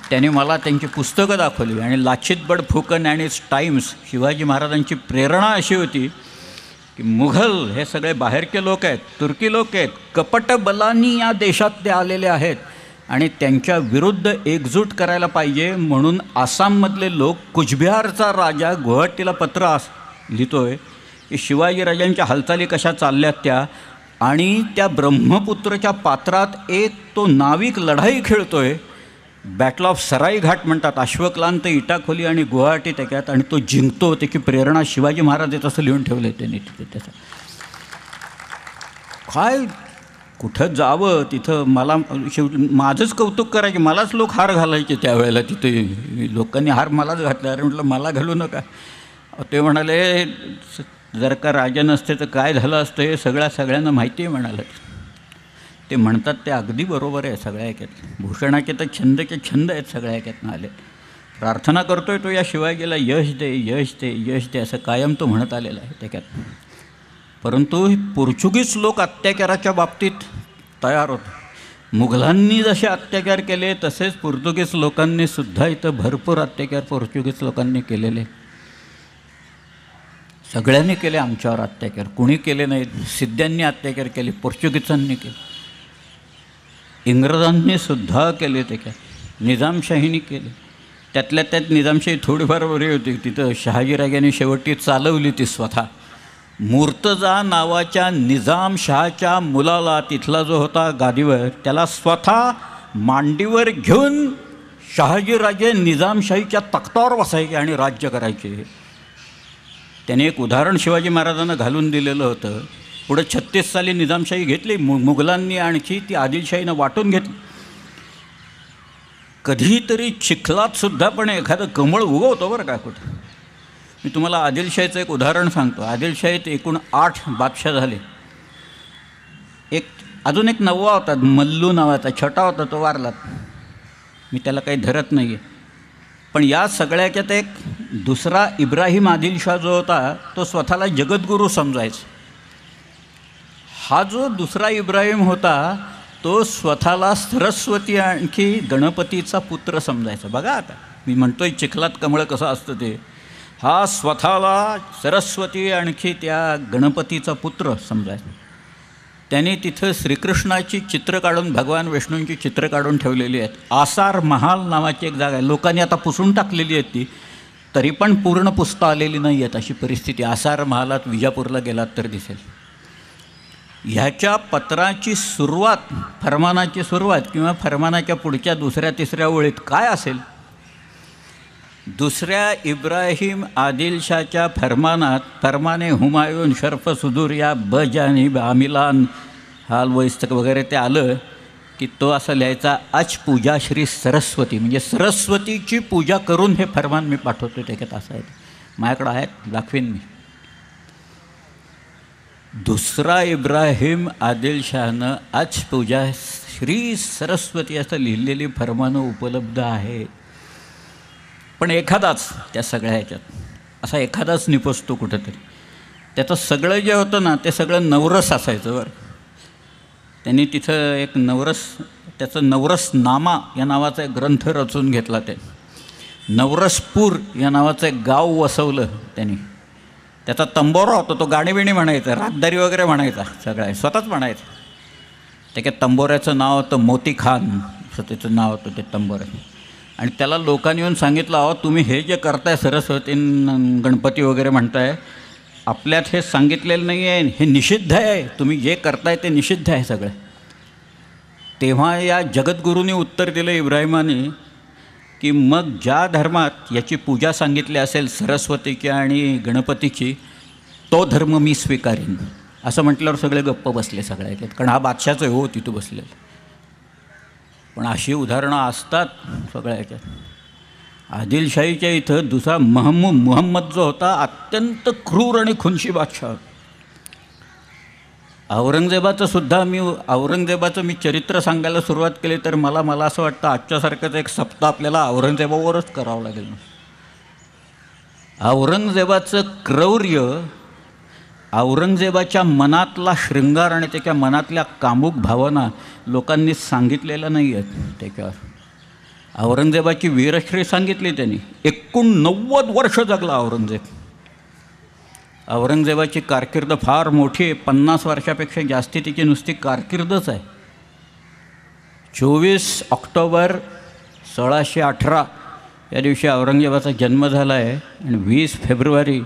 त्याने मला त्यांची पुस्तकं दाखवली आणि लाचित बडफुकन आणि टाइम्स. शिवाजी महाराजांची प्रेरणा अशी होती की मुघल हे सगळे बाहेरचे लोक आहेत, तुर्की लोक आहेत, कपट बलांनी या देशात ते आलेले आहेत आणि त्यांच्या विरुद्ध एकजूट करायला पाहिजे म्हणून आसाममधले लोक, कुचबिहारचा राजा गुवाहाटीला पत्र लिहितो आहे की शिवाजीराजांच्या हालचाली कशा चालल्यात त्या, आणि त्या ब्रह्मपुत्रच्या पात्रात एक तो नाविक लढाई खेळतो आहे. बॅटल ऑफ सराई घाट म्हणतात, अश्वक्लांत, इटाखोली आणि गुवाहाटी त्याच्यात, आणि तो जिंकतो. त्याची प्रेरणा शिवाजी महाराज आहेत असं लिहून ठेवलं आहे त्यांनी तिथे. त्याचं काय कुठं जावं तिथं मला माझंच कौतुक करायचे, मलाच लोक हार घालायचे त्यावेळेला. तिथे लोकांनी हार मलाच घातला. अरे म्हटलं मला घालू नका. ते म्हणाले जर का राजा नसते तर काय झालं असतं हे सगळ्यांना माहिती आहे म्हणाले. ते म्हणतात ते अगदी बरोबर आहे. सगळ्या ऐक्यात भूषणाचे तर छंदचे छंद आहेत, सगळ्या ऐक्यातनं आले. प्रार्थना करतोय तो या शिवाजीला यश दे, यश दे, यश दे असं कायम तो म्हणत आलेला आहे त्याच्यात. परंतु पोर्चुगीज लोक अत्याचाराच्या बाबतीत तयार होते. मुघलांनी जसे अत्याचार केले तसेच पोर्तुगीज लोकांनी सुद्धा इथं भरपूर अत्याचार पोर्चुगीज लोकांनी केलेले. सगळ्यांनी केले आमच्यावर अत्याचार, कुणी केले नाहीत. सिद्ध्यांनी अत्याचार केले, पोर्चुगीजांनी केले, इंग्रजांनी सुद्धा केले, त्याच्यात निजामशाहीने केले. त्यातल्या त्यात निजामशाही थोडीफार बरी होती. तिथं शहाजीराजांनी शेवटी चालवली ती स्वतः. मुर्तजा नावाच्या निजामशहाच्या मुलाला, तिथला जो होता गादीवर, त्याला स्वतः मांडीवर घेऊन शहाजीराजे निजामशाहीच्या तख्तावर बसायचे आणि राज्य करायचे. त्याने एक उदाहरण शिवाजी महाराजांना घालून दिलेलं होतं. पुढे 36 साली निजामशाही घेतली, मुघलांनी आणखी ती आदिलशाहीनं वाटून घेतली. कधीतरी चिखलातसुद्धा पण एखादं कमळ उगवतो बरं का कुठं. मी तुम्हाला आदिलशाहीचं एक उदाहरण सांगतो. आदिलशाहीत एकूण 8 बादशाह झाले. अजून एक 9वा होता, मल्लू नावाचा, छोटा होता, तो वारलात. मी त्याला काही धरत नाही आहे. पण या सगळ्याच्यात एक दुसरा इब्राहिम आदिलशाह जो होता तो स्वतःला जगद्गुरू समजायचा. हा जो दुसरा इब्राहिम होता तो स्वतःला सरस्वती आणखी गणपतीचा पुत्र समजायचा. बघा आता मी म्हणतोय चिखलात कमळ कसं असतं ते. हा स्वतःला सरस्वती आणखी त्या गणपतीचा पुत्र समजायचा. त्याने तिथं श्रीकृष्णाची चित्र काढून, भगवान विष्णूंची चित्र काढून ठेवलेली आहेत. आसार महाल नावाची एक जागा आहे, लोकांनी आता पुसून टाकलेली आहेत ती, तरी पण पूर्ण पुसता आलेली नाही आहेत अशी परिस्थिती. आसार महालात विजापूरला गेलात तर दिसेल. ह्याच्या पत्राची सुरुवात, फरमानाची सुरुवात किंवा फरमानाच्या पुढच्या 2-3 ओळीत काय असेल? दुसऱ्या इब्राहिम आदिलशाच्या फरमानात, फरमाने हुमायून शर्फ सुदूर या बजानिब आमिलान हाल वैस्तक वगैरे ते आलं की तो असं लिहायचा, अच पूजा श्री सरस्वती, म्हणजे सरस्वतीची पूजा करून हे फरमान मी पाठवतो. त्याच्यात असं आहे, माझ्याकडं आहेत, दाखवीन मी. दुसरा इब्राहिम आदिलशाहनं अच पूजा श्री सरस्वती असं लिहिलेली फरमानं उपलब्ध आहे. पण एखादाच त्या सगळ्या ह्याच्यात असा एखादाच निपजतो कुठंतरी. त्याचं सगळं जे होतं ना ते सगळं नवरस असायचं बरं. त्यांनी तिथं एक नवरस, त्याचं नवरसनामा या नावाचा एक ग्रंथ रचून घेतला. ते नवरसपूर या नावाचं एक गाव वसवलं त्यांनी. त्याचा तंबोरा होता, तो गाणीबिणी म्हणायचा, रागदारी वगैरे म्हणायचा, सगळं स्वतःच म्हणायचं. त्याच्या तंबोऱ्याचं नाव होतं मोती खान, असं त्याचं नाव होतं ते तंबोऱ्याचं. आणि त्याला लोकांनी येऊन सांगितलं, अहो तुम्ही हे जे करताय सरस्वती गणपती वगैरे म्हणताय, आपल्यात हे सांगितलेलं नाही आहे, हे निषिद्ध आहे, तुम्ही जे करताय ते निषिद्ध आहे सगळं. तेव्हा या जगद्गुरूंनी उत्तर दिलं इब्राहिमाने की मग ज्या धर्मात याची पूजा सांगितली असेल सरस्वतीची आणि गणपतीची, तो धर्म मी स्वीकारीन. असं म्हटल्यावर सगळे गप्प बसले सगळ्या, कारण हा बादशाचं हो तिथं बसलेलं. पण अशी उदाहरणं असतात सगळ्या ह्याच्यात. आदिलशाहीच्या इथं दुसरा मुहम्मद जो होता अत्यंत क्रूर आणि खुनशी बादशाह होता. औरंगजेबाचं मी चरित्र सांगायला सुरुवात केली तर मला असं वाटतं आजच्यासारखंच एक सप्ताह आपल्याला औरंगजेबावरच करावं लागेल. औरंगजेबाचं क्रौर्य, औरंगजेबाच्या मनातला शृंगार आणि त्याच्या मनातल्या कामुक भावना लोकांनी सांगितलेल्या नाही आहेत. त्याच्यावर औरंगजेबाची वीरश्री सांगितली त्यांनी. 89 वर्ष जगला औरंगजेब. औरंगजेबाची कारकीर्द फार मोठी आहे. 50 वर्षापेक्षा जास्ती तिची नुसती कारकीर्दच आहे. 24 ऑक्टोबर 1618 या दिवशी औरंगजेबाचा जन्म झाला आहे आणि 20 फेब्रुवारी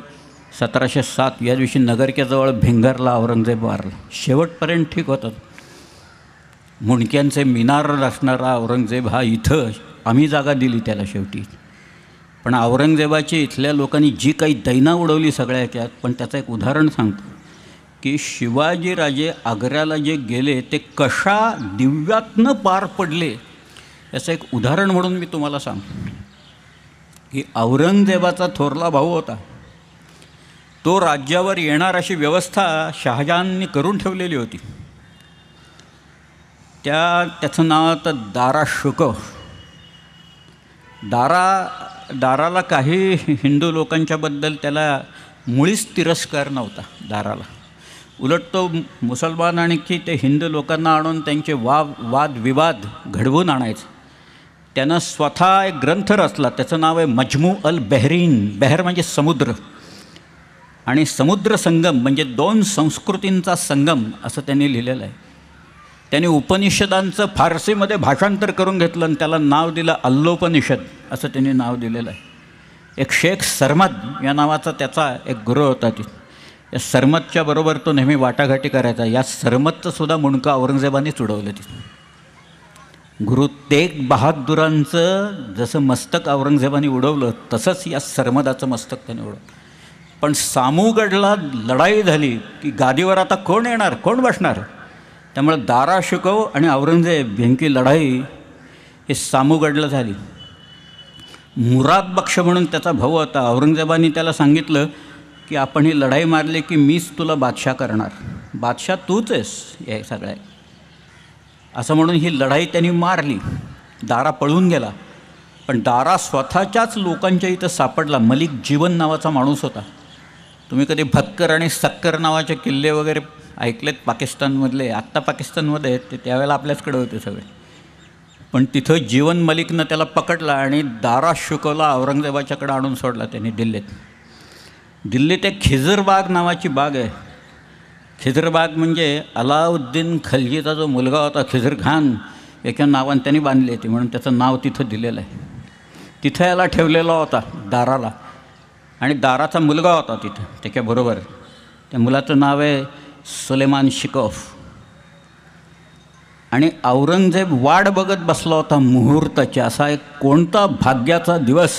1707 या दिवशी नगरच्या जवळ भिंगरला औरंगजेब वारला. शेवटपर्यंत ठीक होता. मुंडक्यांचे मिनार असणारा औरंगजेब हा इथं आम्ही जागा दिली त्याला शेवटी. पण औरंगजेबाची इथल्या लोकांनी जी काही दैना उडवली सगळ्या ह्याच्यात. पण त्याचं एक उदाहरण सांगतो की शिवाजीराजे आग्र्याला जे गेले ते कशा दिव्यातनं पार पडले याचं एक उदाहरण म्हणून मी तुम्हाला सांगतो की औरंगजेबाचा थोरला भाऊ होता. तो राज्यावर येणार अशी व्यवस्था शहाजहाननी करून ठेवलेली होती. त्याचं नाव होतं दारा शुको. दाराला काही हिंदू लोकांच्याबद्दल त्याला मुळीच तिरस्कार नव्हता दाराला. उलट तो मुसलमान आणि की ते हिंदू लोकांना आणून त्यांचे वादविवाद घडवून आणायचे. त्यानं स्वतः एक ग्रंथ रचला. त्याचं नाव आहे मजमू अल बहरीन. बहर म्हणजे समुद्र आणि समुद्र संगम म्हणजे 2 संस्कृतींचा संगम असं त्यांनी लिहिलेलं आहे. त्यांनी उपनिषदांचं फारसीमध्ये भाषांतर करून घेतलं आणि त्याला नाव दिलं अल्लोपनिषद असं त्यांनी नाव दिलेलं आहे. एक शेख सरमद या नावाचा त्याचा एक गुरु होता. या सरमदच्या बरोबर तो नेहमी वाटाघाटी करायचा. या सरमदचं सुद्धा मुंडकं औरंगजेबानेच उडवलं. गुरु तेग बहादुरांचं जसं मस्तक औरंगजेबाने उडवलं तसंच या सरमदाचं मस्तक त्याने उडवलं. पण सामूगडला लढाई झाली की गादीवर आता कोण येणार, कोण बसणार. त्यामुळे दारा शिकोव आणि औरंगजेब यांची लढाई ही सामूगडला झाली. मुराद बक्ष म्हणून त्याचा भाऊ होता. औरंगजेबाने त्याला सांगितलं की आपण ही लढाई मारली की मीच तुला बादशाह करणार, बादशाह तूच आहेस हे सगळ्या असं म्हणून ही लढाई त्यांनी मारली. दारा पळून गेला. पण दारा स्वतःच्याच लोकांच्या इथं सापडला. मलिक जीवन नावाचा माणूस होता. तुम्ही कधी भक्कर आणि सक्कर नावाचे किल्ले वगैरे ऐकलेत पाकिस्तानमधले. आत्ता पाकिस्तानमध्ये आहेत ते, त्यावेळेला आपल्याचकडे होते सगळे. पण तिथं जीवन मलिकनं त्याला पकडला आणि दारा शुकोला औरंगजेबाच्याकडे आणून सोडला त्यांनी दिल्लीत एक खिजरबाग नावाची बाग आहे. खिजरबाग म्हणजे अलाउद्दीन खलजीचा जो मुलगा होता खिजर खान याच्या नावाने त्यांनी बांधली होती म्हणून त्याचं नाव तिथं दिलेलं आहे. तिथं याला ठेवलेला होता दाराला. आणि दाराचा मुलगा होता तिथं त्याच्याबरोबर. त्या मुलाचं नाव आहे सुलेमान शिकोफ. आणि औरंगजेब वाट बघत बसला होता मुहूर्ताची. असा एक कोणता भाग्याचा दिवस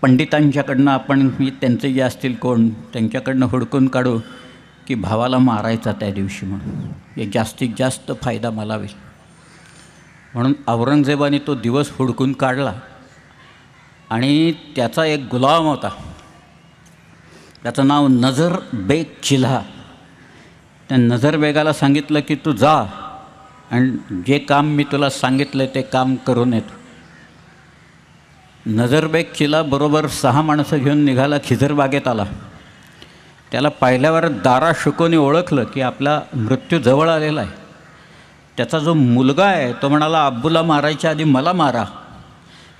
पंडितांच्याकडनं आपण त्यांचे जे असतील कोण त्यांच्याकडनं हुडकून काढू की भावाला मारायचा त्या दिवशी म्हणून, हे जास्तीत जास्त फायदा मला होईल. म्हणून औरंगजेबाने तो दिवस हुडकून काढला. आणि त्याचा एक गुलाम होता, त्याचं नाव नजर बेग चिल्हा. त्या नजर बेगाला सांगितलं की तू जा आणि जे काम मी तुला सांगितलं ते काम करून येतो. नजरबेग चिल्हा बरोबर 6 माणसं घेऊन निघाला. खिजरबागेत आला. त्याला पाहिल्यावर दारा शुकोने ओळखलं की आपला मृत्यू जवळ आलेला आहे. त्याचा जो मुलगा आहे तो म्हणाला अब्बूला मारायच्या आधी मला मारा.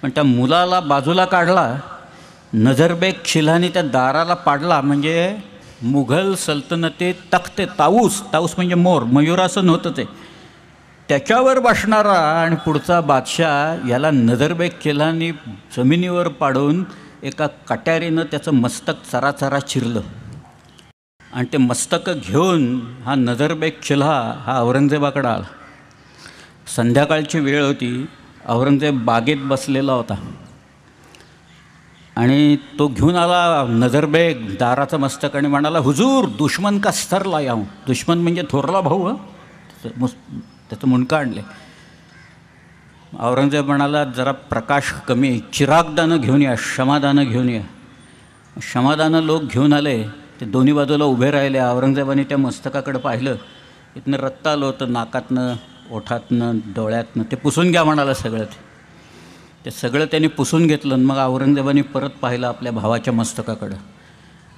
पण त्या मुलाला बाजूला काढला. नजरबेग चिल्हाने त्या दाराला पाडला. म्हणजे मुघल सल्तनतीत तख्ते ताऊस म्हणजे मोर, मयुरासन होतं ते, त्याच्यावर बसणारा आणि पुढचा बादशाह याला नजरबेग चिल्हाने जमिनीवर पाडून एका कट्यारीनं त्याचं मस्तक चराचरा चिरलं. आणि ते मस्तक घेऊन हा नजरबेग चिल्हा हा औरंगजेबाकडे आला. संध्याकाळची वेळ होती. औरंगजेब बागेत बसलेला होता आणि तो घेऊन आला नजरबेग दाराचं मस्तक आणि म्हणाला हुजूर दुश्मन का स्तर लाया हूं. दुश्मन म्हणजे थोरला भाऊ. त्याचं मुंडकं आणले. औरंगजेब म्हणाला, जरा प्रकाश कमी आहे, चिरागदानं घेऊन या, क्षमादानं घेऊन या. क्षमादानं लोक घेऊन आले. ते दोन्ही बाजूला उभे राहिले. औरंगजेबाने त्या मस्तकाकडे पाहिलं. इथनं रक्त आलं होतं, नाकातनं, ओठातनं, डोळ्यातनं. ते पुसून घ्या म्हणाला सगळं. ते सगळं त्यांनी पुसून घेतलं. मग औरंगजेबाने परत पाहिलं आपल्या भावाच्या मस्तकाकडं.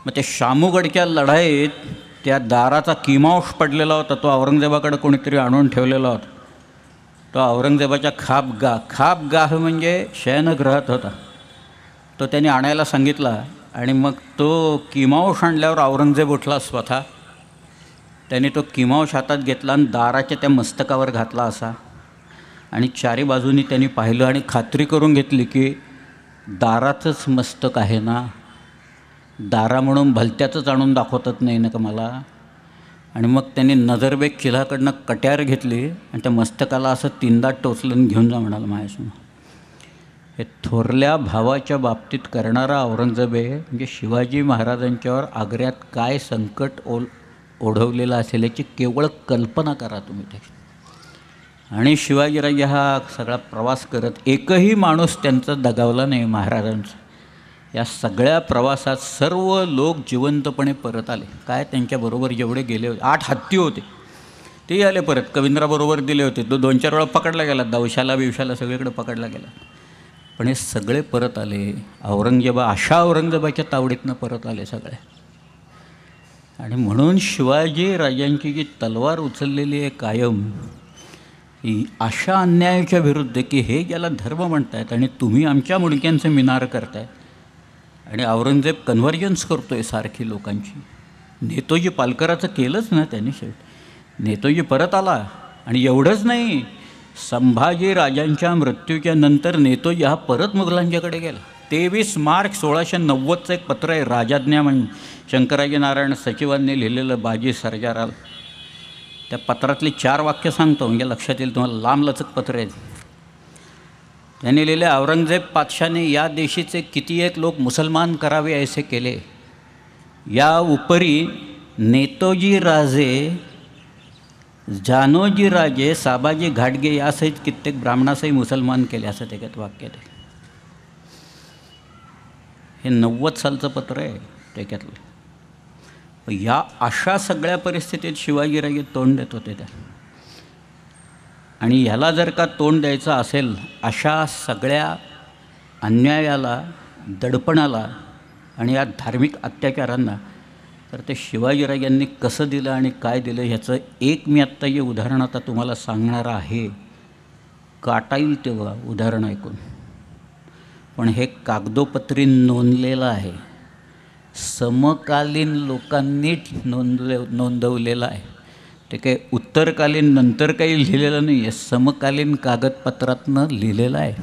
मग ते शामूगडच्या लढाईत त्या दाराचा किमांश पडलेला होता, तो औरंगजेबाकडे कोणीतरी आणून ठेवलेला होता. तो औरंगजेबाच्या खापगाह म्हणजे शयनगृहात होता. तो त्यांनी आणायला सांगितला. आणि मग तो किमांश आणल्यावर औरंगजेब उठला स्वतः. त्याने तो किमांश हातात घेतला आणि दाराच्या त्या मस्तकावर घातला असा. आणि चारी बाजूनी त्यांनी पाहिलं आणि खात्री करून घेतली की दाराचंच मस्तक आहे ना, दारा म्हणून भलत्याचंच आणून दाखवतात नाही ना का मला. आणि मग त्यांनी नजरबेग चिलाकडनं कट्यार घेतली आणि त्या मस्तकाला असं तीनदा टोचलं आणि घेऊन जा म्हणाला माझ्यासमोर. हे थोरल्या भावाच्या बाबतीत करणारा औरंगजेब आहे. म्हणजे शिवाजी महाराजांच्यावर आग्र्यात काय संकट ओढवलेलं असेल याची केवळ कल्पना करा तुम्ही त्याची. आणि शिवाजीराजे हा सगळा प्रवास करत एकही माणूस त्यांचा दगावला नाही महाराजांचा. या सगळ्या प्रवासात सर्व लोक जिवंतपणे परत आले. काय त्यांच्याबरोबर जेवढे गेले होते, 8 हत्ती होते, तेही आले परत. कवींद्राबरोबर दिले होते. तो 2-4 वेळा पकडला गेला, दवशाला बिवशाला सगळीकडे पकडला गेला. पण हे सगळे परत आले. अशा औरंगजेबाच्या तावडीतनं परत आले सगळे. आणि म्हणून शिवाजी राजांची जी तलवार उचललेली आहे कायम, ही अशा अन्यायाच्या विरुद्ध की हे ज्याला धर्म म्हणतायत आणि तुम्ही आमच्या मुडक्यांचे मिनार करताय. आणि औरंगजेब कन्व्हर्जन्स करतो आहे सारखी लोकांची. नेतोजी पालकराचं केलंच ना त्यांनी शेवटी. नेतोजी परत आला. आणि एवढंच नाही, संभाजी राजांच्या मृत्यूच्या नंतर नेतोजी हा परत मुघलांच्याकडे गेला. 23 मार्च 1690चं एक पत्र आहे, राजाज्ञा म्हणून शंकराजी नारायण सचिवांनी लिहिलेलं बाजी सर्जाराल. त्या पत्रातली 4 वाक्य सांगतो म्हणजे लक्षात येईल तुम्हाला. लांबलचक पत्र आहे. त्यांनी लिहिले, औरंगजेब पातशाने या देशीचे किती एक लोक मुसलमान करावे ऐसे केले. या उपरी नेतोजी राजे, जानोजी राजे, साबाजी घाटगे यासहित कित्येक ब्राह्मणासही मुसलमान केले, असं त्याच्यात वाक्य आहे. हे 90 सालचं पत्र आहे त्याच्यातलं. या अशा सगळ्या परिस्थितीत शिवाजीराजे तोंड देत होते त्या. आणि ह्याला जर का तोंड द्यायचं असेल, अशा सगळ्या अन्यायाला, दडपणाला आणि या धार्मिक अत्याचारांना, तर ते शिवाजीराजांनी कसं दिलं आणि काय दिलं ह्याचं एक मी आत्ता जे उदाहरण आता तुम्हाला सांगणार आहे. काटा येईल तेव्हा उदाहरण ऐकून. पण हे कागदोपत्री नोंदलेलं आहे. समकालीन लोकांनी नोंदवलेलं आहे. ते काही उत्तरकालीन नंतर काही लिहिलेलं नाही आहे, समकालीन कागदपत्रातनं लिहिलेलं आहे.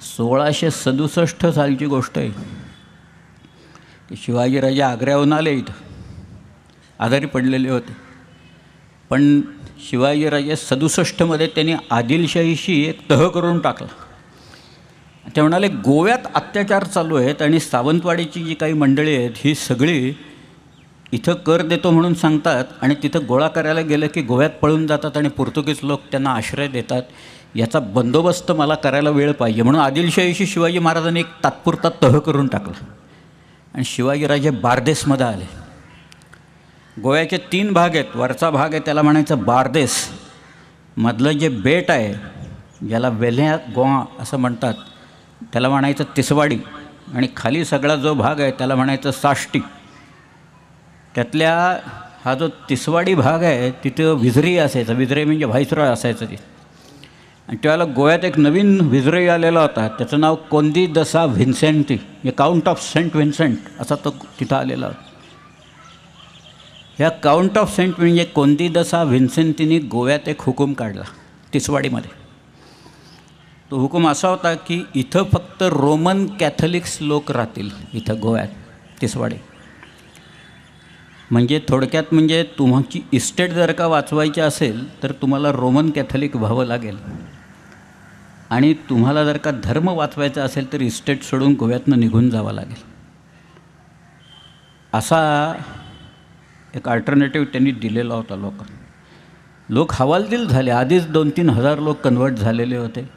1667 सालची गोष्ट आहे. शिवाजीराजे आग्र्याहून आले, इथं आजारी पडलेले होते. पण शिवाजीराजे 67मध्ये त्यांनी आदिलशाहीशी एक तह करून टाकला. ते म्हणाले, गोव्यात अत्याचार चालू आहेत आणि सावंतवाडीची जी काही मंडळी आहेत ही सगळी इथं कर देतो म्हणून सांगतात आणि तिथं गोळा करायला गेलं की गोव्यात पळून जातात आणि पोर्तुगीज लोक त्यांना आश्रय देतात. याचा बंदोबस्त मला करायला वेळ पाहिजे. म्हणून आदिलशाहीशी शिवाजी महाराजांनी एक तात्पुरता तह करून टाकला. आणि शिवाजीराजे बारदेसमध्ये आले. गोव्याचे 3 भाग आहेत. वरचा भाग आहे त्याला म्हणायचं बारदेस. मधलं जे बेट आहे ज्याला वेल्ह्या गोवा असं म्हणतात त्याला म्हणायचं तिसवाडी. आणि खाली सगळा जो भाग आहे त्याला म्हणायचं साष्टी. त्यातल्या हा जो तिसवाडी भाग आहे तिथं विझरी असायचं. विझरे म्हणजे व्हाईसरॉय असायचं ते. आणि त्यावेळेला गोव्यात एक नवीन विझरॉय आलेला होता, त्याचं नाव कोंदी दसा व्हिन्सेंटी, काउंट ऑफ सेंट व्हिन्सेंट असा तो तिथं आलेला होता. ह्या काउंट ऑफ सेंट म्हणजे कोंदी दसा व्हिन्सेंटीनी गोव्यात एक हुकूम काढला तिसवाडीमध्ये. तो हुकूम असा होता की इथं फक्त रोमन कॅथलिक्स लोक राहतील इथं गोव्यात तिसवाडी. म्हणजे थोडक्यात म्हणजे तुमची इस्टेट जर का वाचवायची असेल तर तुम्हाला रोमन कॅथलिक व्हावं लागेल. आणि तुम्हाला जर का धर्म वाचवायचा असेल तर इस्टेट सोडून गोव्यातनं निघून जावं लागेल. असा एक अल्टरनेटिव्ह त्यांनी दिलेला होता लोकांना. लोक हवालदिल झाले. आधीच 2-3 हजार लोक कन्वर्ट झालेले होते.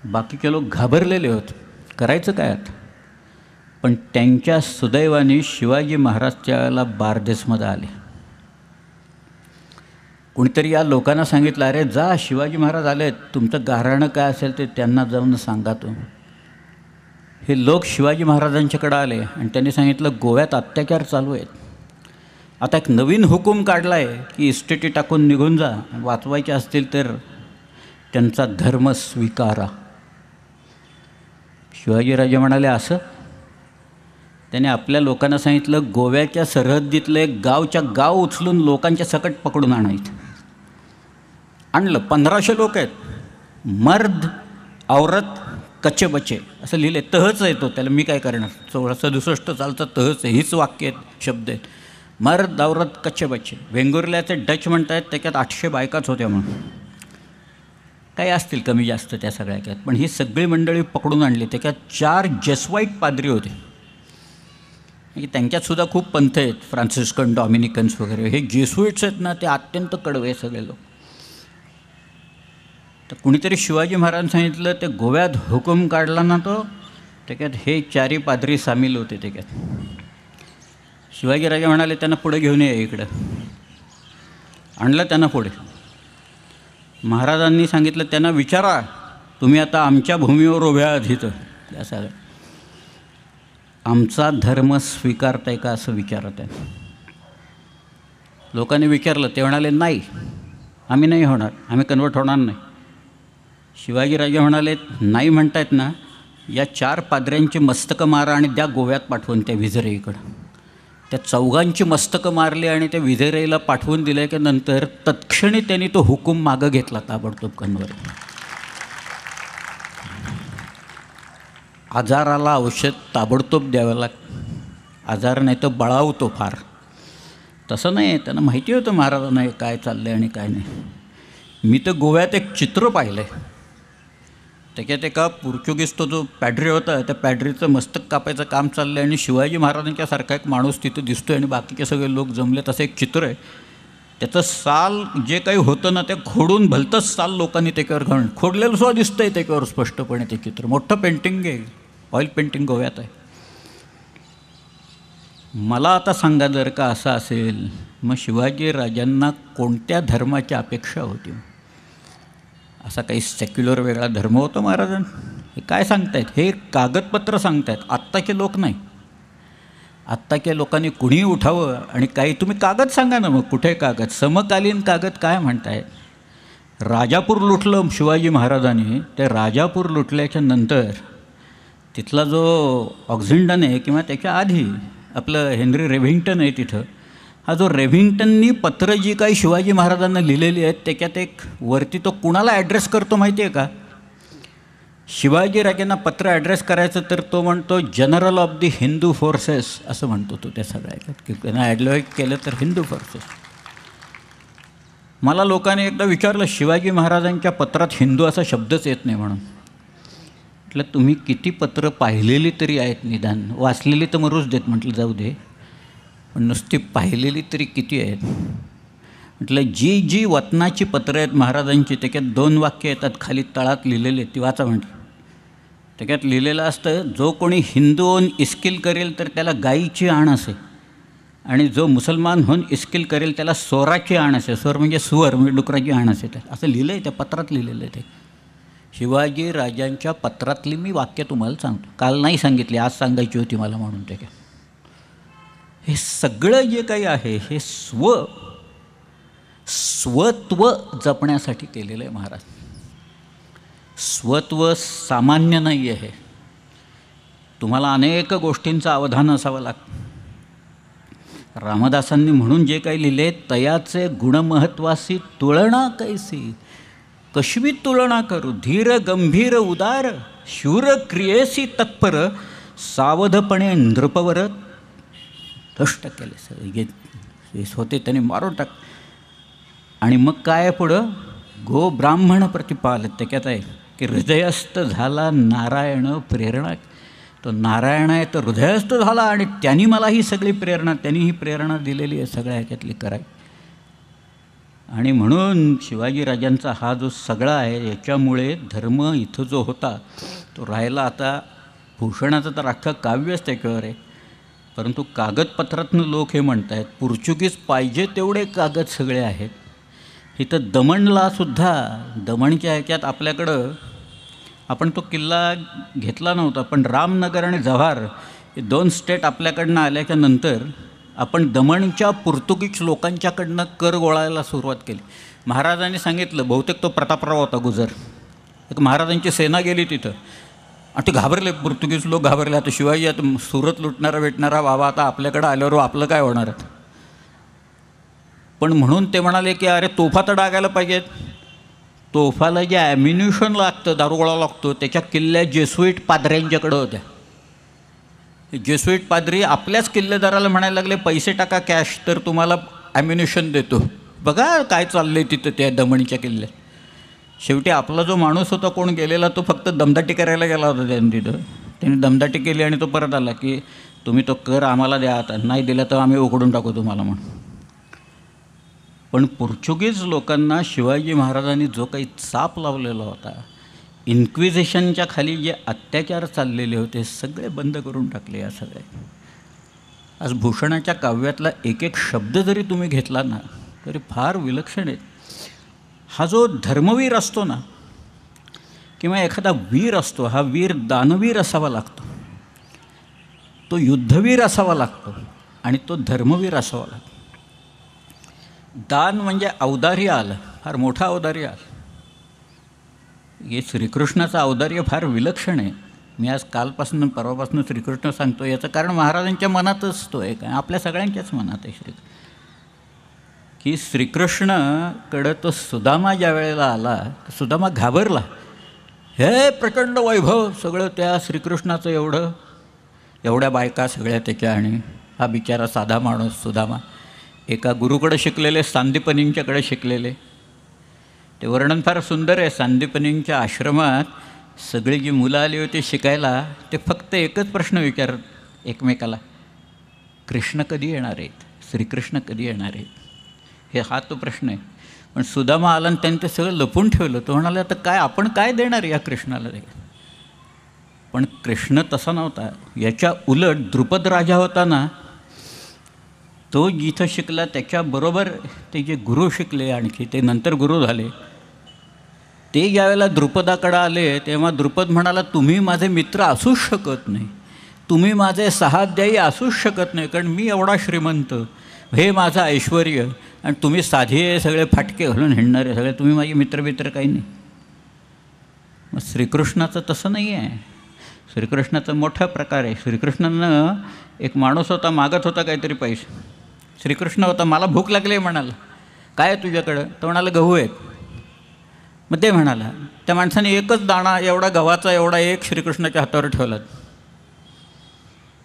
बाकीचे लोक घाबरलेले होते. करायचं काय आता? पण त्यांच्या सुदैवाने शिवाजी महाराज त्याला बारदेसमध्ये आले. कोणीतरी या लोकांना सांगितलं, अरे जा, शिवाजी महाराज आले, तुमचं गाऱ्हाणं काय असेल ते त्यांना जाऊन सांगा. तो हे लोक शिवाजी महाराजांच्याकडे आले आणि त्यांनी सांगितलं, गोव्यात अत्याचार चालू आहेत. आता एक नवीन हुकूम काढला आहे की इस्टेटी टाकून निघून जा, वाचवायचे असतील तर त्यांचा धर्म स्वीकारा. शिवाजीराजे म्हणाले, असं? त्याने आपल्या लोकांना सांगितलं, गोव्याच्या सरहद्दीतलं एक गावच्या गाव उचलून लोकांच्या सकट पकडून आणायचं. आणलं. 1500 लोक आहेत. मर्द औरत कच्चे बच्चे असं लिहिले. तहच आहे तो, त्याला मी काय करणार. 1667 चालतं तहच आहे. हीच वाक्य आहेत, शब्द आहेत. मर्द औरत कच्चे बच्चे. वेंगुर्ल्याचे डच म्हणत आहेत, त्याच्यात 800 बायकाच होत्या म्हणून. काही असतील कमी जास्त त्या सगळ्याच्यात, पण ही सगळी मंडळी पकडून आणली. त्याच्यात 4 जेसवाईट पाद्री होते. म्हणजे त्यांच्यातसुद्धा खूप पंथ आहेत, फ्रान्सिस्कन, डॉमिनिकन्स वगैरे. हे जेसुइट्स आहेत ना, ते अत्यंत कडवे सगळे लोक. तर कुणीतरी शिवाजी महाराजांनी सांगितलं, ते गोव्यात हुकूम काढला ना तो, त्याच्यात हे 4 पाद्री सामील होते त्याच्यात. शिवाजीराजे म्हणाले, त्यांना पुढे घेऊन ये इकडं. आणलं त्यांना पुढे. महाराजांनी सांगितलं, त्यांना विचारा, तुम्ही आता आमच्या भूमीवर उभ्या आहात इथं, त्या सगळ्या, आमचा धर्म स्वीकारताय का असं विचारत आहे. लोकांनी विचारलं. ते म्हणाले, नाही, आम्ही नाही होणार, आम्ही कन्वर्ट होणार नाही. शिवाजीराजे म्हणाले, नाही म्हणतायत ना, या 4 पाद्र्यांची मस्तकं मारा आणि द्या गोव्यात पाठवून त्या विजयराईकडं. त्या 4घांची मस्तकं मारली आणि त्या विजयराईला पाठवून दिल्या की नंतर तत्क्षणी त्यांनी तो हुकूम मागं घेतला ताबडतोब कन्वर्ट. आजाराला औषध ताबडतोब द्यावं लागतं. आजार नाही तर बळावतो फार. तसं नाही, त्यांना माहिती होतं महाराजांना काय चाललं आहे आणि काय नाही. मी तर गोव्यात एक चित्र पाहिलं आहे. त्याच्यात एका पोर्चुगीज तो जो पॅड्री होता, त्या पॅड्रीचं मस्तक कापायचं काम चाललं आहे आणि शिवाजी महाराजांच्यासारखा एक माणूस तिथं दिसतो आहे आणि बाकीचे सगळे लोक जमले. तसं एक चित्र आहे. त्याचं साल जे काही होतं ना, ते खोडून भलतंच साल लोकांनी त्याच्यावर घालून खोडलेलं सुद्धा दिसतं आहे त्याच्यावर स्पष्टपणे. ते चित्र मोठं पेंटिंग आहे, ऑइल पेंटिंग गोव्यात आहे. मला आता सांगा, जर का असं असेल, मग शिवाजीराजांना कोणत्या धर्माची अपेक्षा होती? असा काही सेक्युलर वेगळा धर्म होता महाराजांना? हे काय सांगतायत? हे कागदपत्र सांगतायत, आत्ताचे लोक नाही. आत्ताच्या लोकांनी कुणीही उठावं आणि काही तुम्ही कागद सांगा ना. मग कुठे कागद? समकालीन कागद काय म्हणताय? राजापूर लुटलं शिवाजी महाराजांनी. ते राजापूर लुटल्याच्या नंतर तिथला जो ऑक्झिंडन आहे किंवा त्याच्या आधी आपलं हेनरी रेव्हिंग्टन आहे तिथं, हा जो रेव्हिंग्टननी पत्र जी काही शिवाजी महाराजांना लिहिलेली आहेत, त्याच्यात एक वरती तो कुणाला ॲड्रेस करतो माहिती आहे का? शिवाजीराजांना पत्र ॲड्रेस करायचं तर तो म्हणतो general of the Hindu forces असं म्हणतो तो त्या सगळ्या, की त्यांना ॲडव्हाइट केलं तर हिंदू फोर्सेस. मला लोकांनी एकदा विचारलं, शिवाजी महाराजांच्या पत्रात हिंदू असा शब्दच येत नाही म्हणून. म्हटलं तुम्ही किती पत्र पाहिलेली तरी आहेत, निदान वाचलेली तर मरूच देत म्हटलं, जाऊ दे, पण नुसती पाहिलेली तरी किती आहेत. म्हटलं जी जी वतनाची पत्रं आहेत महाराजांची, त्याच्यात 2 वाक्य येतात खाली तळात लिहिलेले, ती वाचा म्हटलं. त्याच्यात लिहिलेलं असतं, जो कोणी हिंदू होऊन इस्किल करेल तर त्याला गाईची आण असे, आणि जो मुसलमान होऊन इस्किल करेल त्याला सोराची आण असे. सोर म्हणजे सुवर, म्हणजे डुकराची आण असे. असं लिहिलं आहे त्या पत्रात, लिहिलेलं आहे ते. शिवाजी राजांच्या पत्रातली मी वाक्य तुम्हाला सांगतो. काल नाही सांगितली, आज सांगायची होती मला म्हणून. ते काय हे सगळं जे काही आहे हे स्वत्व जपण्यासाठी केलेलं आहे महाराज. स्वत्व सामान्य नाही आहे. तुम्हाला अनेक गोष्टींचं अवधान असावं लागतं. रामदासांनी म्हणून जे काही लिहिले, तयाचे गुणमहत्वासी तुलना कैसी, कशवी तुलना करू, धीर गंभीर उदार, शूर क्रियेसी तत्पर, सावधपणे नृपवर दष्ट केले. सगळे होते त्याने मारून टाक. आणि मग काय पुढं? गो ब्राह्मण प्रतिपाल. त्याच्यात आहे की हृदयस्थ झाला नारायण प्रेरणा. तो नारायण आहे तो हृदयस्थ झाला आणि त्यांनी मला ही सगळी प्रेरणा, त्यांनी ही प्रेरणा दिलेली आहे सगळ्या ह्याच्यातली कराय. आणि म्हणून शिवाजीराजांचा हा जो सगळा आहे याच्यामुळे धर्म इथं जो होता तो राहिला. आता भूषणाचं तर अख्खं काव्यच त्याच्यावर आहे, परंतु कागदपत्रातनं लोक हे म्हणत आहेत पोर्चुगीज पाहिजे तेवढे कागद सगळे आहेत. इथं दमणलासुद्धा दमणच्या ह्याच्यात आपल्याकडं आपण तो किल्ला घेतला नव्हता, पण रामनगर आणि जव्हार हे 2 स्टेट आपल्याकडनं आल्याच्या नंतर आपण दमणच्या पोर्तुगीज लोकांच्याकडनं कर गोळायला सुरुवात केली. महाराजांनी सांगितलं, बहुतेक तो प्रतापराव होता गुजर, एक महाराजांची सेना गेली तिथं आणि ते घाबरले, पोर्तुगीज लोक घाबरले. आता शिवाजी आता सुरत लुटणारा भेटणारा बाबा आता आपल्याकडं आल्यावर आपलं काय होणार आहे. पण म्हणून ते म्हणाले की अरे तोफा तर डागायला पाहिजेत. तोफाला जे ॲम्युनिशन लागतं, दारुगोळा लागतो, त्याच्या किल्ल्या जेसुईट पादऱ्यांच्याकडं होत्या. जेसुईट पादरी आपल्याच किल्लेदाराला म्हणायला लागले पैसे टाका कॅश तर तुम्हाला ॲम्युनिशन देतो. बघा काय चाललं आहे तिथं त्या दमणीच्या किल्ल्यात. शेवटी आपला जो माणूस होता कोण गेलेला तो फक्त दमदाटी करायला गेला होता तिथं. त्यांनी दमदाटी केली आणि तो परत आला की तुम्ही तो कर आम्हाला द्या, आता नाही दिला तर आम्ही उघडून टाकू तुम्हाला म्हणून. पण पोर्चुगीज लोकांना शिवाजी महाराजांनी जो काही चाप लावलेला होता, इन्क्विजिशनच्या खाली जे अत्याचार चाललेले होते सगळे बंद करून टाकले या सगळे. आज भूषणाच्या काव्यातला एक एक शब्द जरी तुम्ही घेतला ना तरी फार विलक्षण आहेत. हा जो धर्मवीर असतो ना किंवा एखादा वीर असतो, हा वीर दानवीर असावा लागतो, तो युद्धवीर असावा लागतो आणि तो धर्मवीर असावा लागतो. दान म्हणजे औदार्य आलं, फार मोठं औदार्य आलं. हे श्रीकृष्णाचं औदार्य फार विलक्षण आहे. मी आज कालपासून परवापासून श्रीकृष्ण सांगतो याचं कारण महाराजांच्या मनातच तो आहे, काय आपल्या सगळ्यांच्याच मनात आहे की श्रीकृष्णाकडं तो सुदामा ज्या वेळेला आला सुदामा घाबरला. हे प्रचंड वैभव सगळं त्या श्रीकृष्णाचं, एवढ्या बायका सगळ्या त्याच्या, आणि हा बिचारा साधा माणूस सुदामा एका गुरुकडे शिकलेले, सांदीपनींच्याकडे शिकलेले. ते वर्णन फार सुंदर आहे. सांदीपनींच्या आश्रमात सगळी जी मुलं आली होती शिकायला ते फक्त एकच प्रश्न विचारत एकमेकाला, कृष्ण कधी येणार आहेत, श्रीकृष्ण कधी येणार आहेत, हे हा तो प्रश्न आहे. पण सुदामा आला आणि त्यांनी ते सगळं लपून ठेवलं. तो म्हणाला आता काय आपण काय देणार या कृष्णाला. पण कृष्ण तसा नव्हता. याच्या उलट द्रुपद राजा होता ना, तो जिथं शिकला त्याच्याबरोबर ते जे गुरु शिकले आणखी ते नंतर गुरु झाले, ते ज्यावेळेला द्रुपदाकडे आले तेव्हा द्रुपद म्हणाला तुम्ही माझे मित्र असूच शकत नाही, तुम्ही माझे सहाध्यायी असूच शकत नाही, कारण मी एवढा श्रीमंत, हे माझं ऐश्वर, आणि तुम्ही साधे सगळे फाटके घालून हिंडणारे सगळे, तुम्ही माझे मित्र काही नाही. मग श्रीकृष्णाचं तसं नाही आहे. श्रीकृष्णाचा मोठा प्रकार आहे. श्रीकृष्णानं एक माणूस होता, मागत होता काहीतरी पैसे. श्रीकृष्ण होता, मला भूक लागली म्हणाला, काय आहे तुझ्याकडं. तो म्हणाला गहू आहेत. मग ते म्हणाला, त्या माणसाने एकच दाणा एवढा गव्हाचा एवढा एक श्रीकृष्णाच्या हातावर ठेवला.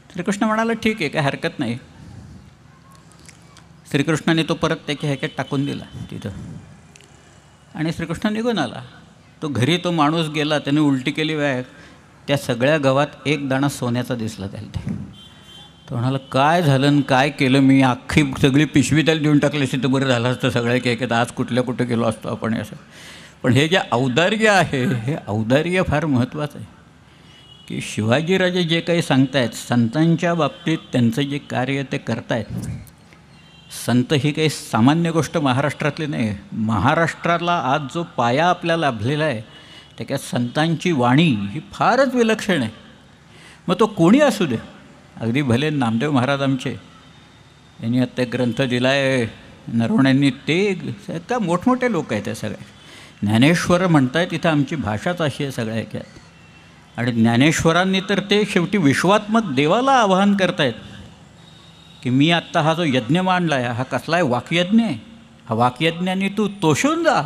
श्रीकृष्ण म्हणाला ठीक आहे, काय हरकत नाही. श्रीकृष्णाने तो परत त्याच्या ह्याच्यात टाकून दिला तिथं आणि श्रीकृष्ण निघून आला. तो घरी तो माणूस गेला, त्याने उलटी केली बॅग, त्या सगळ्या गव्हात एक दाणा सोन्याचा दिसला त्याला. तो म्हणाला काय झालं आणि काय केलं मी, अख्खी सगळी पिशवी त्याला देऊन टाकली असती तर बरं झालं असतं सगळ्या केक, आज कुठे गेलो असतो आपण असं. पण हे जे औदार्य आहे हे औदार्य फार महत्त्वाचं आहे की शिवाजीराजे जे काही सांगतायत संतांच्या बाबतीत त्यांचं जे कार्य ते करतायत. संत ही काही सामान्य गोष्ट महाराष्ट्रातली नाही. महाराष्ट्राला आज जो पाया आपल्याला लाभलेला आहे त्याच्यात संतांची वाणी ही फारच विलक्षण आहे. मग तो कोणी असू दे, अगदी भले नामदेव महाराज आमचे, यांनी आता ग्रंथ दिला आहे नरवण्यांनी, ते का मोठमोठे लोक आहेत त्या सगळे. ज्ञानेश्वर म्हणताय तिथं आमची भाषाच अशी आहे सगळ्या ह्याच्यात. आणि ज्ञानेश्वरांनी तर ते शेवटी विश्वात्मक देवाला आवाहन करतायत की मी आत्ता हा जो यज्ञ मांडला आहे हा कसला आहे, वाक्यज्ञ आहे, हा वाक्यज्ञाने तू तोषून जा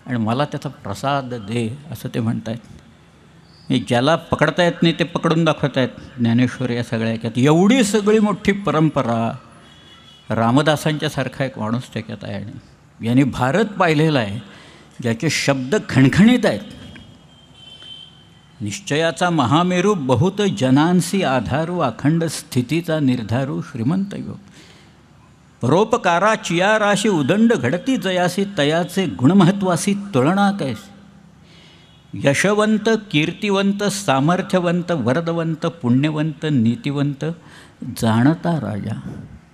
आणि मला त्याचा प्रसाद दे असं ते म्हणत आहेत. ज्याला पकडता येत नाही ते पकडून दाखवत आहेत ज्ञानेश्वर या सगळ्या ह्याच्यात. एवढी सगळी मोठी परंपरा रामदासांच्या सारखा एक माणूस त्याच्यात आहे आणि यांनी भारत पाहिलेला आहे ज्याचे शब्द खणखणीत आहेत. निश्चयाचा महामेरू बहुत जनांसी आधारू, अखंड स्थितीचा निर्धारू श्रीमंत योग. परोपकारा चियाराशी उदंड घडती जयासी तयाचे गुणमहत्वासी तुलना कैस. यशवंत कीर्तिवंत सामर्थ्यवंत वरदवंत पुण्यवंत नीतिवंत जाणता राजा.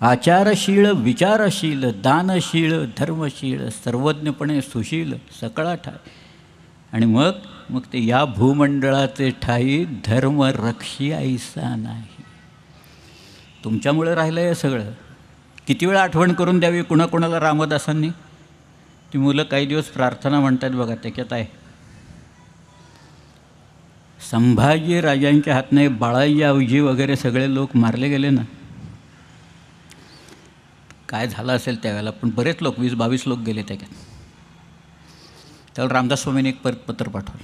आचारशील विचारशील दानशील धर्मशील सर्वज्ञपणे सुशील सकळा ठाय. आणि मग ते या भूमंडळाचे ठाई धर्म रक्षी ऐसा नाही. तुमच्यामुळे राहिलं हे सगळं. किती वेळा आठवण करून द्यावी कुणाकुणाला रामदासांनी. ती मुलं काही दिवस प्रार्थना म्हणतात बघा, त्याच्यात आहे संभाजी राजांच्या हातने बाळाजी आवजी वगैरे सगळे लोक मारले गेले ना. काय झालं असेल त्यावेळेला, पण बरेच लोक 20-22 लोक गेले त्याच्यात. त्यावेळेला रामदास स्वामींनी एक पत्र पाठवलं.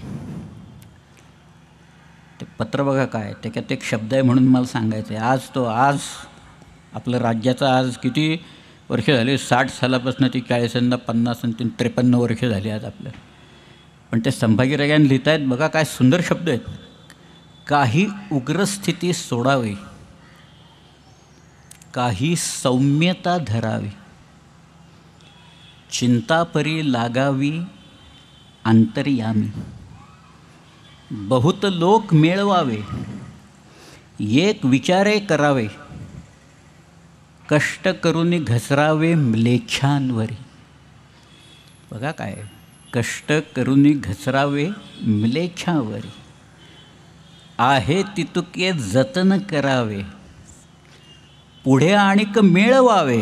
ते पत्र बघा काय, त्याच्यात एक शब्द आहे म्हणून मला सांगायचं आहे. आज आपलं राज्याचं आज किती वर्ष झाली, 60 सालापासून ती 40 आणि 50 आणि 53 वर्ष झाली आज आपल्याला. पण ते संभाजीराजांनी लिहित आहेत बघा काय सुंदर शब्द आहेत. काही उग्रस्थिती सोडावी, काही सौम्यता धरावी, चिंतापरी लागावी अंतर्यामी. बहुत लोक मेळवावे, एक विचारे करावे, कष्ट करून घसरावे म्लेच्छांवरी. बघा काय, कष्ट करून घसरावे म्लेच्छांवरी. आहे तितुके जतन करावे, पुढे आणिक मिळवावे.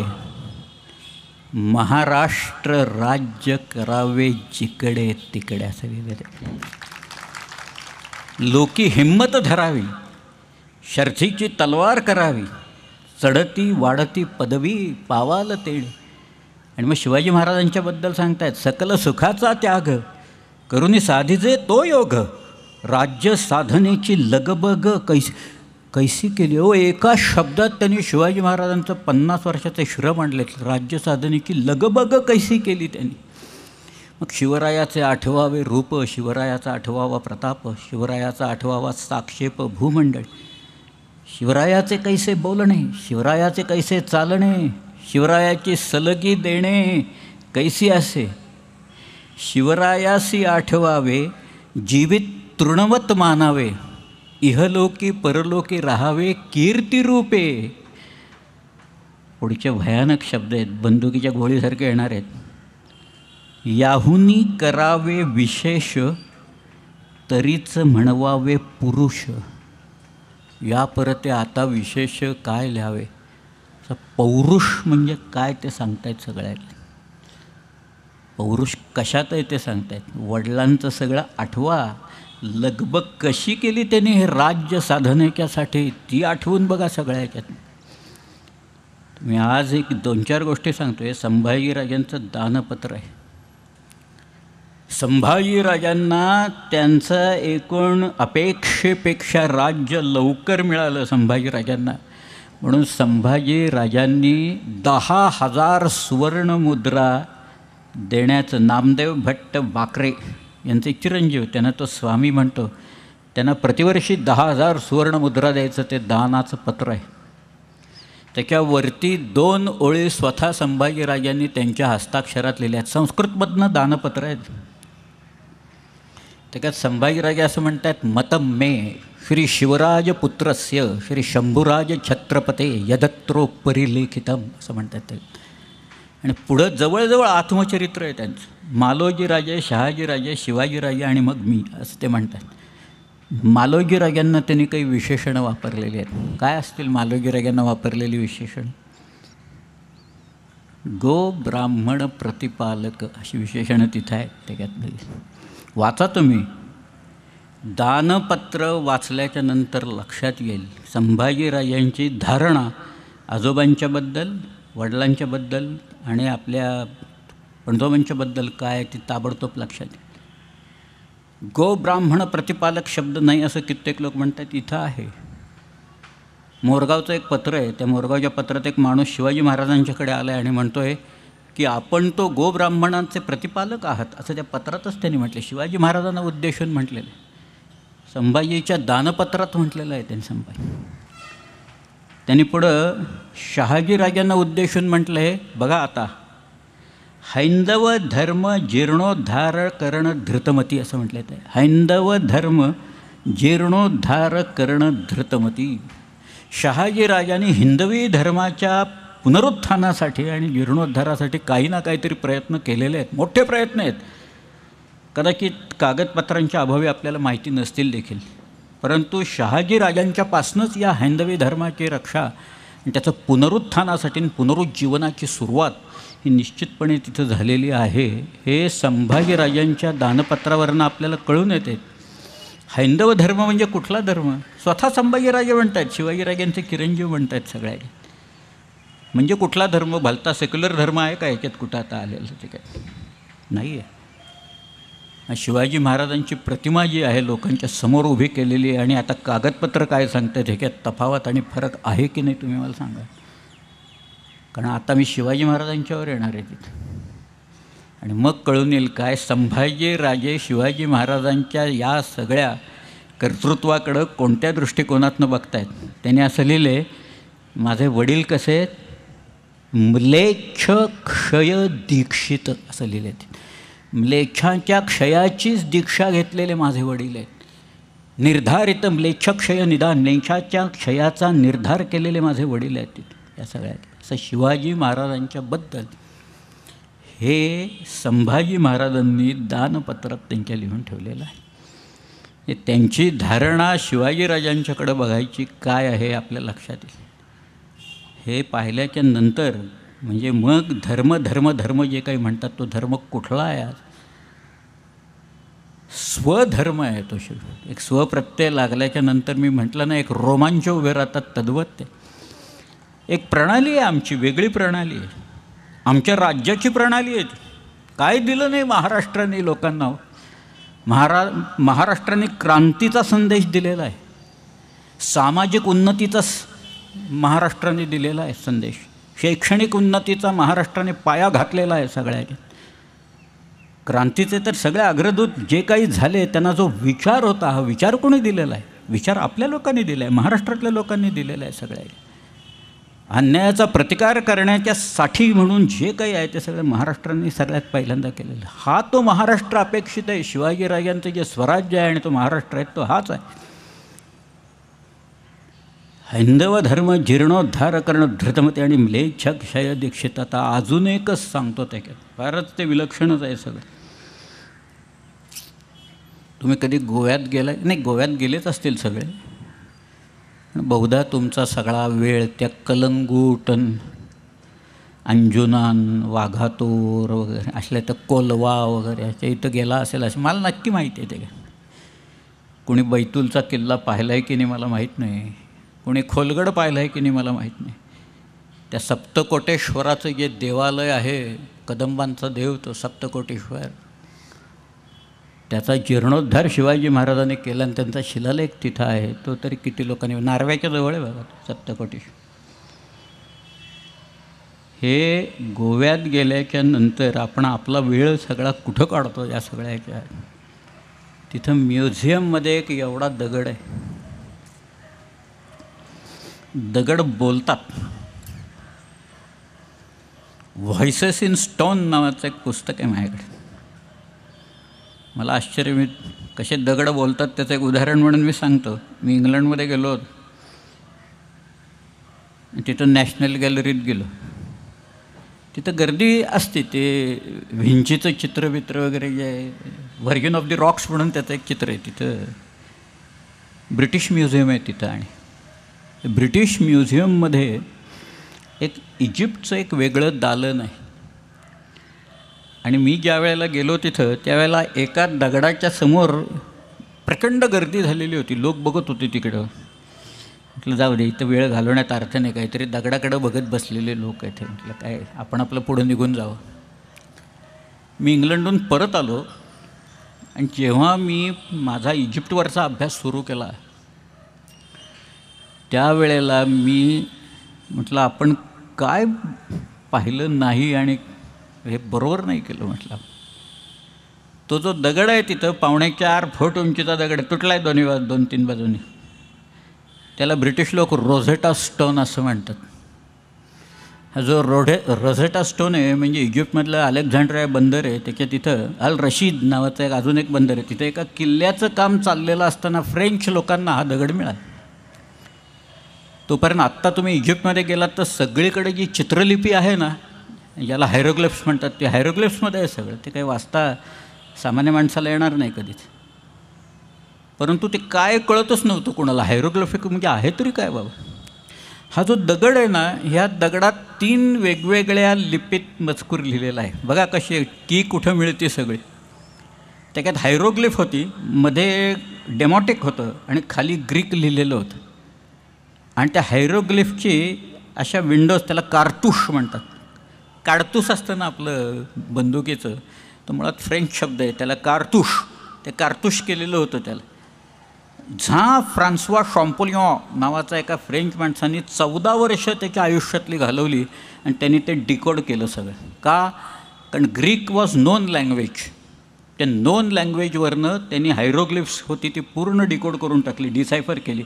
महाराष्ट्र राज्य करावे जिकडे तिकडे. असं लिहिलेलं. लोकी हिम्मत धरावी, शर्थीची तलवार करावी, चढती वाढती पदवी पावाल तेणे. आणि मग शिवाजी महाराजांच्याबद्दल सांगतायत, सकल सुखाचा त्याग करुनी साधीचे तो योग, राज्य साधनेची लगबग कैसी केली. हो, एका शब्दात त्यांनी शिवाजी महाराजांचं 50 वर्षाचे श्रम आणले. राज्य साधनेची लगबग कैसी केली त्यांनी. मग शिवरायाचे आठवावे रूप, शिवरायाचा आठवावा प्रताप, शिवरायाचा आठवावा साक्षेप भूमंडळ, शिवरायाचे कैसे बोलणे, शिवरायाचे कैसे चालणे, शिवरायाची सलगी देणे कैसी असे. शिवरायासी आठवावे, जीवित तृणवत मानावे, इहलोकी परलोकी राहावे कीर्तिरूपे. पुढचे भयानक शब्द आहेत, बंदुकीच्या गोळीसारखे येणार आहेत. याहुनी करावे विशेष, तरीच म्हणवावे पुरुष. या परते आता विशेष काय लिहावे. पौरुष म्हणजे काय ते सांगतायत सगळ्यात. पौरुष कशात आहे ते सांगतायत. वडिलांचं सगळं आठवा, लगबग कशी केली त्यांनी हे राज्य साधनेच्यासाठी ती आठवून बघा सगळ्या ह्याच्यात. मी आज एक 2-4 गोष्टी सांगतो आहे. संभाजीराजांचं दानपत्र आहे. संभाजीराजांना त्यांचं एकूण अपेक्षेपेक्षा राज्य लवकर मिळालं संभाजीराजांना. म्हणून संभाजीराजांनी 10,000 सुवर्णमुद्रा देण्याचं, नामदेव भट्ट बाकरे यांचे चिरंजीव, त्यांना तो स्वामी म्हणतो, त्यांना प्रतिवर्षी 10,000 सुवर्णमुद्रा द्यायचं ते दानाचं पत्र आहे. त्याच्यावरती 2 ओळी स्वतः संभाजीराजांनी त्यांच्या हस्ताक्षरात लिहिल्या आहेत. संस्कृतमधनं दानपत्र आहेत. त्याच्यात संभाजीराजे असं म्हणतात, मतम मे श्री शिवराजपुत्रस्य श्री शंभुराज छत्रपते यदत्रोपरी लेखितम असं म्हणतात ते. आणि पुढं जवळजवळ आत्मचरित्र आहे त्यांचं. मालोजीराजे, शहाजीराजे, शिवाजीराजे आणि मग मी असं ते म्हणतात. मालोजीराजांना त्यांनी काही विशेषणं वापरलेली आहेत. काय असतील मालोजीराजांना वापरलेली विशेषणं. गो ब्राह्मण प्रतिपालक अशी विशेषणं तिथं आहेत. त्याच्यात वाचा तुम्ही. दानपत्र वाचल्याच्या नंतर लक्षात येईल संभाजीराजांची धारणा आजोबांच्याबद्दल, वडिलांच्याबद्दल आणि आपल्या पणजोबांच्याबद्दल काय ती ताबडतोब लक्षात येईल. गो ब्राह्मण प्रतिपालक शब्द नाही असं कित्येक लोक म्हणतात. इथं आहे. मोरगावचं एक पत्र आहे. त्या मोरगावच्या पत्रात एक माणूस शिवाजी महाराजांच्याकडे आला आहे आणि म्हणतो आहे की आपण तो गोब्राह्मणांचे प्रतिपालक आहात असं त्या पत्रातच त्यांनी म्हटलं. शिवाजी महाराजांना उद्देशून म्हटलेलं आहे. संभाजीच्या दानपत्रात म्हटलेलं आहे त्यांनी. संभाजी त्यांनी पुढं शहाजीराजांना उद्देशून म्हटलं आहे, बघा आता, हैंदव धर्म जीर्णोद्धार करण धृतमती असं म्हटलं आहे. हैंदव धर्म जीर्णोद्धार करण धृतमती. शहाजीराजांनी हिंदवी धर्माच्या पुनरुत्थानासाठी आणि जीर्णोद्धारासाठी काही ना काहीतरी प्रयत्न केलेले आहेत, मोठे प्रयत्न आहेत. कदाचित कागदपत्रांच्या अभावी आपल्याला माहिती नसतील देखील, परंतु शहाजीराजांच्यापासूनच या हैंदवी धर्माची रक्षा आणि त्याचं पुनरुत्थानासाठी पुनरुज्जीवनाची सुरुवात ही निश्चितपणे तिथं झालेली आहे. हे संभाजीराजांच्या दानपत्रावरनं आपल्याला कळून येते. हैंदव धर्म म्हणजे कुठला धर्म? स्वतः संभाजीराजे म्हणत आहेत, शिवाजीराजांचे चिरंजीव म्हणत आहेत सगळ्या. म्हणजे कुठला धर्म? भलता सेक्युलर धर्म आहे का याच्यात कुठं आता आलेलं? ते काय नाही आहे. शिवाजी महाराजांची प्रतिमा जी आहे लोकांच्या समोर उभी केलेली आहे, आणि आता कागदपत्र काय सांगतात ह्याच्यात तफावत आणि फरक आहे की नाही तुम्ही मला सांगा. कारण आता मी शिवाजी महाराजांच्यावर येणार आहे तिथं, आणि मग कळून येईल काय संभाजीराजे शिवाजी महाराजांच्या या सगळ्या कर्तृत्वाकडं कोणत्या दृष्टिकोनातनं बघतायत. त्यांनी असं लिहिले, माझे वडील कसे आहेत, म्लेच्छ क्षय दीक्षित असं लिहिले. म्लेच्छांच्या क्षयाचीच दीक्षा घेतलेले माझे वडील आहेत. निर्धारित म्लेच्छ क्षय निदान, म्लेच्छाच्या क्षयाचा निर्धार केलेले माझे वडील आहेत तिथे या सगळ्यात. असं शिवाजी महाराजांच्याबद्दल हे संभाजी महाराजांनी दानपत्रात त्यांच्या लिहून ठेवलेलं आहे. त्यांची धारणा शिवाजीराजांच्याकडे बघायची काय आहे आपल्या लक्षात येईल. हे पाहिल्याच्या नंतर म्हणजे मग धर्म धर्म धर्म जे काही म्हणतात तो धर्म कुठला आहे? आज स्वधर्म आहे तो. एक स्वप्रत्यय लागल्याच्या नंतर मी म्हटलं ना, एक रोमांच उभे राहतात तद्वत. ते एक प्रणाली आहे आमची, वेगळी प्रणाली आहे, आमच्या राज्याची प्रणाली आहे. काय दिलं नाही महाराष्ट्राने लोकांना. महाराष्ट्राने क्रांतीचा संदेश दिलेला आहे, सामाजिक उन्नतीचा महाराष्ट्राने दिलेला आहे संदेश, शैक्षणिक उन्नतीचा महाराष्ट्राने पाया घातलेला आहे सगळ्याच्या. क्रांतीचे तर सगळे अग्रदूत जे काही झाले त्यांना जो विचार होता, हा विचार कोणी दिलेला आहे? विचार आपल्या लोकांनी दिला आहे, महाराष्ट्रातल्या लोकांनी दिलेला आहे सगळ्या. अन्यायाचा प्रतिकार करण्याच्यासाठी म्हणून जे काही आहे ते सगळं महाराष्ट्राने सगळ्यात पहिल्यांदा केलेलं. हा तो महाराष्ट्र अपेक्षित आहे. शिवाजीराजांचं जे स्वराज्य आहे आणि तो महाराष्ट्र आहे तो हाच आहे. हैंदव धर्म जीर्णोद्धार करणं धृतमती आणि म्लेच्छ क्षय दीक्षित. आता अजून एकच सांगतो त्याच्यात, फारच ते विलक्षणच आहे सगळं. तुम्ही कधी गोव्यात गेलाय? नाही, गोव्यात गेलेच असतील सगळे. बहुधा तुमचा सगळा वेळ त्या कलंगूटन, अंजुनान, वाघातोर वगैरे असल्या तर कोलवा वगैरे ह्याच्या इथं गेला असेल असं मला नक्की माहिती आहे. ते कोणी बैतूलचा किल्ला पाहिला आहे की नाही मला माहीत नाही, कोणी खोलगड पाहिलं आहे की नाही मला माहीत नाही. त्या सप्तकोटेश्वराचं जे देवालय आहे, कदंबांचा देव तो सप्तकोटेश्वर, त्याचा जीर्णोद्धार शिवाजी महाराजांनी केला आणि त्यांचा शिलालेख तिथं आहे. तो तरी किती लोकांनी, नार्व्याच्या जवळ आहे बघा सप्तकोटेश्वर. हे गोव्यात गेल्याच्या नंतर आपण आपला वेळ सगळा कुठं काढतो या सगळ्याच्या. तिथं म्युझियममध्ये एक एवढा दगड आहे, दगड बोलतात. व्हॉइसेस इन स्टोन नावाचं एक पुस्तक आहे माझ्याकडे. मला आश्चर्य, मी कसे दगड बोलतात त्याचं एक उदाहरण म्हणून मी सांगतो. मी इंग्लंडमध्ये गेलो होतो, तिथं नॅशनल गॅलरीत गेलो. तिथं गर्दी असते. ते व्हिंचीचं चित्रबित्र वगैरे जे आहे, व्हर्जन ऑफ द रॉक्स म्हणून त्याचं एक चित्र आहे. तिथं ब्रिटिश म्युझियम आहे तिथं, आणि ब्रिटिश म्युझियममध्ये एक इजिप्तचं एक वेगळं दालन आहे. आणि मी ज्या वेळेला गेलो तिथं त्यावेळेला एका दगडाच्या समोर प्रचंड गर्दी झालेली होती, लोक बघत होते तिकडं. म्हटलं जाऊ दे, इथं वेळ घालवण्यात अर्थ नाही, काहीतरी दगडाकडं बघत बसलेले लोक आहेत. म्हटलं काय, आपण आपलं पुढं निघून जावं. मी इंग्लंडहून परत आलो, आणि जेव्हा मी माझा इजिप्तवरचा अभ्यास सुरू केला त्यावेळेला मी म्हटलं आपण काय पाहिलं नाही आणि हे बरोबर नाही केलं. म्हटलं तो जो दगड आहे तिथं 4.5 फूट उंचीचा दगड तुटला आहे, 2-3 बाजूंनी. त्याला ब्रिटिश लोक रोझेटा स्टोन असं म्हणतात. हा जो रोझेटा स्टोन आहे म्हणजे इजिप्तमधलं अलेक्झांड्रिया बंदर आहे, त्याच्या तिथं अल रशीद नावाचं एक अजून एक बंदर आहे, तिथं एका किल्ल्याचं काम चाललेलं असताना फ्रेंच लोकांना हा दगड मिळाला. तोपर्यंत आत्ता तुम्ही इजिप्तमध्ये गेलात तर सगळीकडे जी चित्रलिपी आहे ना, ज्याला हायरोग्लिफ्स म्हणतात, ते हायरोग्लिफ्समध्ये आहे सगळं. ते काही वाचता सामान्य माणसाला येणार नाही कधीच. परंतु ते काय कळतच नव्हतं कोणाला. हायरोग्लिफिक म्हणजे आहे तरी काय बाबा. हा जो दगड आहे ना, ह्या दगडात 3 वेगवेगळ्या लिपीत मजकूर लिहिलेला आहे. बघा कशी की कुठं मिळते सगळी. त्याच्यात हायरोग्लिफ होती, मध्ये डेमॉटिक होतं आणि खाली ग्रीक लिहिलेलं होतं. आणि त्या हायरोग्लिफची अशा विंडोज, त्याला कारतूश म्हणतात. काडतूस असतं ना आपलं बंदुकीचं, तो मुळात फ्रेंच शब्द आहे, त्याला कारतूश. ते कारतूश केलेलं होतं त्याला. झा फ्रान्सवा शॉम्पोलिऑ नावाचा एका फ्रेंच माणसाने 14 वर्ष त्याच्या आयुष्यातली घालवली आणि त्यांनी ते डिकोड केलं सगळं. का? कारण ग्रीक वॉज नोन लँग्वेज. त्या नोन लँग्वेजवरनं त्यांनी हायरोग्लिफ्स होती ती पूर्ण डिकोड करून टाकली, डिसायफर केली.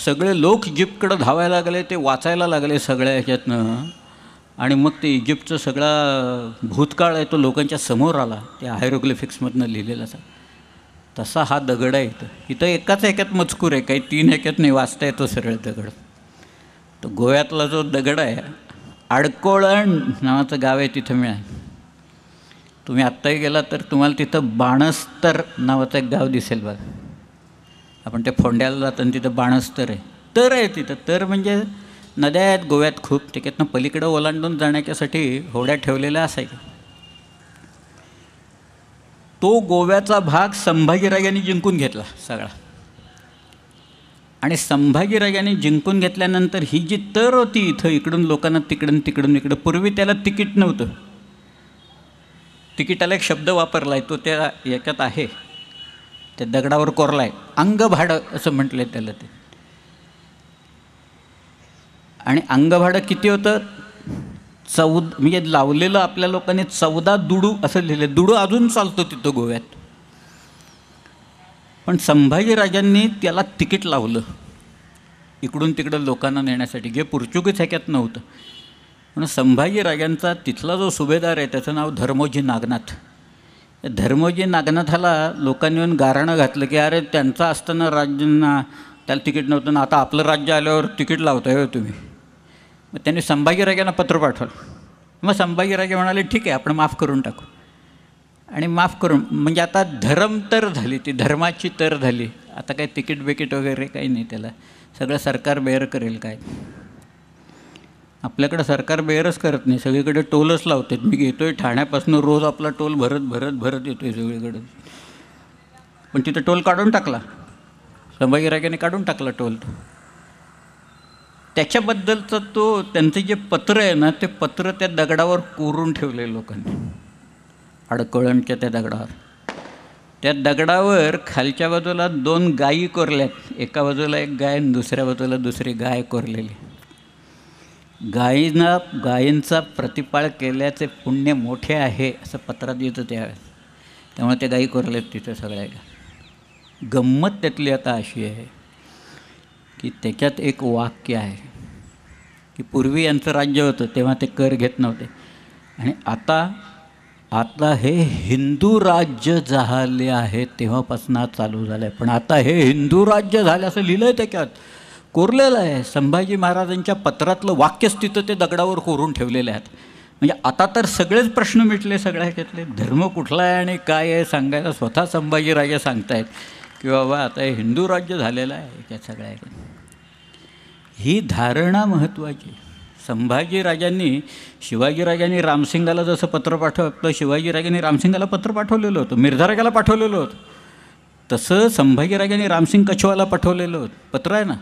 सगळे लोक इजिप्तकडं धावायला लागले, ते वाचायला लागले सगळ्या ह्याच्यातनं. आणि मग ते इजिप्तचं सगळा भूतकाळ आहे तो लोकांच्या समोर आला त्या हायरोग्लिफिक्समधनं लिहिलेलाचा. तसा हा दगड आहे. इथं एकाच ह्याच्यात मजकूर आहे, काही 3 ह्याच्यात नाही, वाचता येतो सरळ दगड. तो गोव्यातला जो दगड आहे, आडकोळण नावाचं गाव आहे, तिथं मिळालं. तुम्ही आत्ताही गेला तर तुम्हाला तिथं बाणस्तर नावाचं एक गाव दिसेल बघा. आपण ते फोंड्याला जातो आणि तिथं बाणस्तर आहे. तर आहे तिथं. तर म्हणजे नद्या आहेत गोव्यात खूप, त्याच्यातनं पलीकडं ओलांडून जाण्याच्यासाठी होड्या ठेवलेल्या असायच्या. तो गोव्याचा भाग संभाजीराजांनी जिंकून घेतला सगळा. आणि संभाजीराजांनी जिंकून घेतल्यानंतर ही जी तर होती इथं, इकडून लोकांना तिकडून तिकडून इकडं, पूर्वी त्याला तिकीट नव्हतं. तिकिटाला एक शब्द वापरला आहे, तो त्या याच्यात आहे, त्या दगडावर कोरला आहे, अंगभाडं असं म्हटलं आहे त्याला. ते आणि अंगभाडं किती होतं? 14, म्हणजे लावलेलं आपल्या लोकांनी 14 दुडू असं लिहिलं. दुडू अजून चालतो तिथं गोव्यात. पण संभाजीराजांनी त्याला तिकीट लावलं इकडून तिकडं लोकांना नेण्यासाठी, जे पोर्चुगीज ह्याच्यात नव्हतं. म्हणून संभाजीराजांचा तिथला जो सुभेदार आहे त्याचं नाव धर्मोजी नागनाथ. धर्मोजी नागनाथाला लोकांनी येऊन गाऱ्हाणं घातलं की अरे त्यांचं असताना राज्यांना त्याला तिकीट नव्हतं ना, आता आपलं राज्य आल्यावर तिकीट लावताय हो तुम्ही. मग त्यांनी संभाजीराजांना पत्र पाठवलं. मग संभाजीराजे म्हणाले ठीक आहे आपण माफ करून टाकू. आणि माफ करून म्हणजे आता धर्म तर झाली, ती धर्माची तर झाली. आता काय तिकीट बिकीट वगैरे काही नाही, त्याला सगळं सरकार बेअर करेल. काय आपल्याकडं सरकार बेअरच करत नाही, सगळीकडे टोलच लावतात. मी घेतो आहे ठाण्यापासून रोज आपला टोल भरत भरत भरत येतो आहे सगळीकडे. पण तिथं टोल काढून टाकला, संभाजीराजांनी काढून टाकला टोल. तो त्याच्याबद्दलचं तो त्यांचं जे पत्र आहे ना, ते पत्र त्या दगडावर कोरून ठेवले लोकांनी, आडकळणच्या त्या दगडावर. त्या दगडावर खालच्या बाजूला 2 गायी कोरल्यात. एका बाजूला एक गाय आणि दुसऱ्या बाजूला दुसरी गाय कोरलेली. गायींचा प्रतिपाळ केल्याचे पुण्य मोठे आहे असं पत्रात येतं त्यावेळेस. त्यामुळे त्या गायी कोरल्यात तिथे सगळ्या. गंमत त्यातली आता अशी आहे की त्याच्यात एक वाक्य आहे की पूर्वी यांचं राज्य होतं तेव्हा ते कर घेत नव्हते आणि आता हे हिंदू राज्य झाले आहे तेव्हापासून चालू झालं आहे. पण आता हे हिंदू राज्य झालं असं लिहिलं आहे, त्याच्यात कोरलेलं आहे. संभाजी महाराजांच्या पत्रातलं वाक्यच तिथं ते दगडावर कोरून ठेवलेले आहेत. म्हणजे आता तर सगळेच प्रश्न मिटले सगळ्या ह्याच्यातले. धर्म कुठला आहे आणि काय आहे सांगायला स्वतः संभाजीराजे सांगतायत की बाबा आता हे हिंदू राज्य झालेलं आहे त्या सगळ्या. ही धारणा महत्त्वाची. संभाजीराजांनी शिवाजीराजांनी रामसिंगाला जसं पत्र पाठवलं, शिवाजीराजांनी रामसिंगाला पत्र पाठवलेलं होतं, मिर्झाराजाला पाठवलेलं होतं, तसं संभाजीराजांनी रामसिंग कछवाला पाठवलेलं होतं. पत्र आहे ना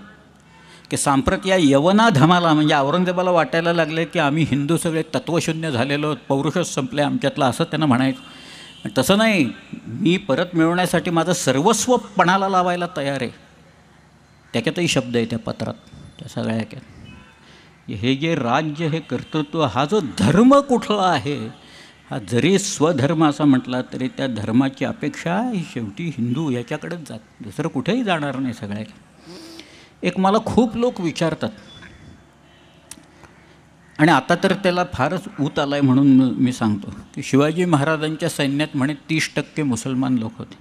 की सांप्रत या यवनाधमाला म्हणजे औरंगजेबाला वाटायला लागले की आम्ही हिंदू सगळे तत्वशून्य झालेलो आहोत, पौरुषच संपले आमच्यातलं, असं त्यांना म्हणायचं. तसं नाही, मी परत मिळवण्यासाठी माझं सर्वस्व पणाला लावायला तयार आहे. त्याच्यातही शब्द आहे त्या पत्रात त्या सगळ्या ह्याच्यात. हे जे राज्य, हे कर्तृत्व, हा जो धर्म कुठला आहे, हा जरी स्वधर्म असा म्हटला तरी त्या धर्माची अपेक्षा ही शेवटी हिंदू याच्याकडेच जात, दुसरं कुठेही जाणार नाही सगळ्या. एक मला खूप लोक विचारतात, आणि आता तर त्याला फारच ऊत आला आहे म्हणून मी सांगतो, की शिवाजी महाराजांच्या सैन्यात म्हणे 30% मुसलमान लोक होते.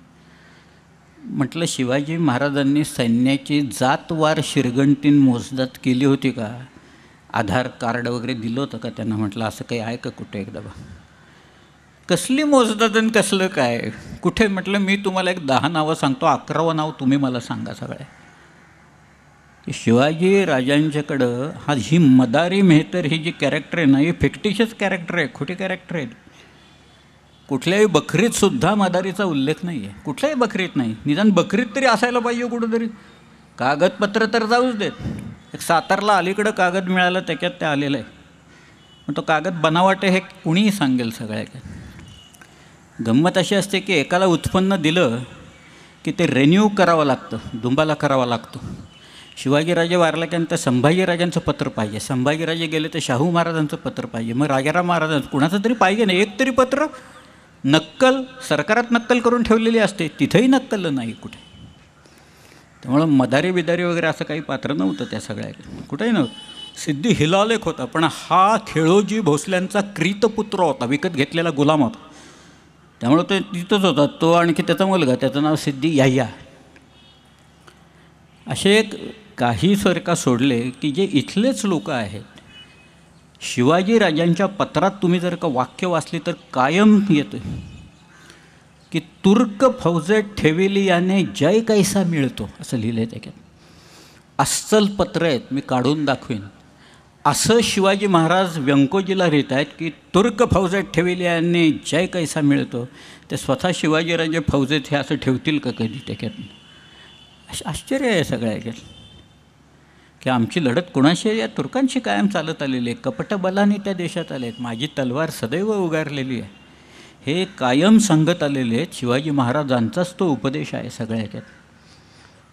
म्हटलं शिवाजी महाराजांनी सैन्याची जातवार शिरगंटीन मोजदात केली होती का? आधार कार्ड वगैरे दिलं होतं का त्यांना? म्हटलं असं काही आहे का कुठे? एकदा बा कसली मोजदात आणि कसलं काय कुठे? म्हटलं मी तुम्हाला एक 10 नावं सांगतो, 11वं नाव तुम्ही मला सांगा. सगळ्या शिवाजी राजांच्याकडं ही मदारी मेहतर ही जी कॅरेक्टर आहे ना, ही फिक्टिशियस कॅरेक्टर आहे, खोटी कॅरेक्टर आहे. कुठल्याही बकरीतसुद्धा मदारीचा उल्लेख नाही आहे, कुठल्याही बकरीत नाही. निदान बकरीत तरी असायला पाहिजे कुठंतरी. कागदपत्र तर जाऊच देत. एक सातारला अलीकडं कागद मिळालं, त्याच्यात ते आलेलं आहे. पण तो कागद बनावट हे कुणीही सांगेल. सगळ्या गंमत अशी असते की एकाला उत्पन्न दिलं की ते रेन्यू करावं लागतं, दुंबाला करावा लागतो. शिवाजीराजे वारल्यानंतर संभाजीराजांचं पत्र पाहिजे, संभाजीराजे गेले तर शाहू महाराजांचं पत्र पाहिजे, मग राजाराम महाराजांचं कुणाचं तरी पाहिजे ना, एक तरी पत्र. नक्कल सरकारात नक्कल करून ठेवलेली असते, तिथंही नक्कल नाही कुठे. त्यामुळं मदारी बिदारी वगैरे असं काही पात्र नव्हतं त्या सगळ्या, कुठेही नव्हतं. सिद्धी हिलाल एक होता, पण हा खेळोजी भोसल्यांचा क्रीतपुत्र होता, विकत घेतलेला गुलाम होता. त्यामुळं तो तिथंच होता, तो आणखी त्याचा मुलगा, त्याचं नाव सिद्धी याह्या. असे काही सरका सोडले की जे इथलेच लोक आहेत. शिवाजी राजांच्या पत्रात तुम्ही जर का वाक्य वाचली तर कायम येतं की तुर्क फौजेत ठेविली याने जय कैसा मिळतो, असं लिहिलं आहे त्याच्यात. अस्सल पत्र आहेत, मी काढून दाखवीन. असं शिवाजी महाराज व्यंकोजीला लिहित आहेत की तुर्क फौजेत ठेविली याने जय कैसा मिळतो. ते स्वतः शिवाजीराजे फौजेत हे असं ठेवतील का कधी? त्याच्यात आश्चर्य आहे सगळ्या की आमची लढत कोणाशी? या तुर्कांशी कायम चालत आलेली आहे. कपटबलाने त्या देशात आले आहेत. माझी तलवार सदैव उगारलेली आहे, हे कायम सांगत आलेले आहेत. शिवाजी महाराजांचाच तो उपदेश आहे सगळ्या.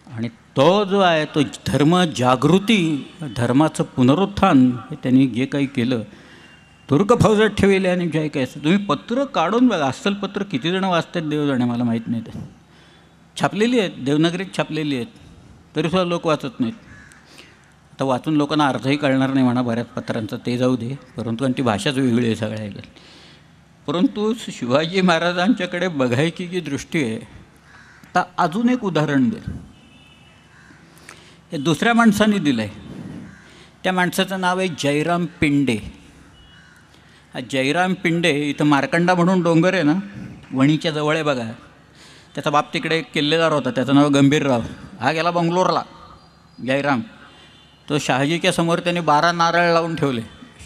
आणि तो जो आहे तो धर्मजागृती, धर्माचं पुनरुत्थान, हे त्यांनी जे काही केलं. तुर्क फौजात ठेवले आणि जय काय, तुम्ही पत्र काढून बघा. अस्सल पत्र किती जणं वाचतात देवजणे मला माहीत नाही. ते छापलेली आहेत, देवनागरीत छापलेली आहेत, तरीसुद्धा लोक वाचत नाहीत. आता वाचून लोकांना अर्थही कळणार नाही म्हणा बऱ्याच पत्रांचा, ते जाऊ दे. परंतु आणि ती भाषाच वेगळी आहे सगळ्या. परंतु शिवाजी महाराजांच्याकडे बघायची जी दृष्टी आहे. आता अजून एक उदाहरण दे. हे दुसऱ्या माणसाने दिलं आहे. त्या माणसाचं नाव आहे जयराम पिंडे. हा जयराम पिंडे इथं मार्कंडा म्हणून डोंगर आहे ना, वणीच्या जवळ आहे बघा. त्याचा बाप तिकडे एक किल्लेदार होता, त्याचं नाव गंभीरराव. हा गेला बंगलोरला. जयराम तो शहाजीच्या समोर त्यांनी 12 नारळ लावून ठेवले.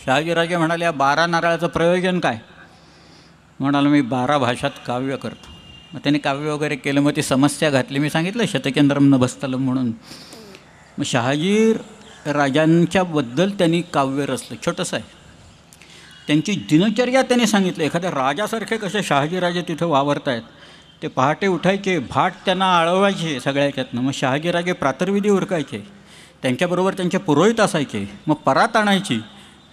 शहाजीराजे म्हणाले, या 12 नारळाचं प्रयोजन काय? म्हणाला, मी 12 भाषात काव्य करतो. मग त्यांनी काव्य वगैरे केलं. मग ती समस्या घातली, मी सांगितलं शतकेंद्रम नभस्थलम म्हणून. मग शहाजी राजांच्याबद्दल त्यांनी काव्य रचलं, छोटंसं आहे. त्यांची दिनचर्या त्यांनी सांगितलं. एखाद्या राजासारखे कसे शहाजीराजे तिथं वावरत आहेत. ते पहाटे उठायचे, भाट त्यांना आळवायचे सगळ्या ह्याच्यातनं. मग शहाजीराजे प्रातर्विधी उरकायचे, त्यांच्याबरोबर त्यांचे पुरोहित असायचे. मग परात आणायची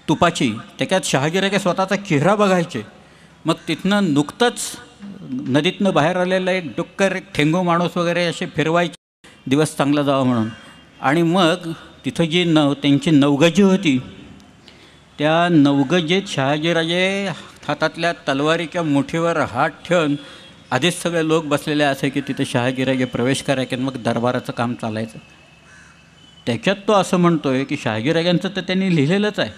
तुपाची, त्याच्यात शहाजीराजे स्वतःचा चेहरा बघायचे. मग तिथनं नुकतंच नदीतनं बाहेर आलेला एक डुक्कर, एक ठेंगू माणूस वगैरे असे फिरवायचे, दिवस चांगला जावा म्हणून. आणि मग तिथं जी त्यांची नवगजी होती, त्या नवगजीत शहाजीराजे हातातल्या तलवारीच्या मुठीवर हात ठेवून आधीच सगळे लोक बसलेले असे की तिथे शहाजीराजे प्रवेश करायचे. मग दरबाराचं काम चालायचं. त्याच्यात तो असं म्हणतो आहे की शहाजीराजांचं तर त्यांनी लिहिलेलंच आहे,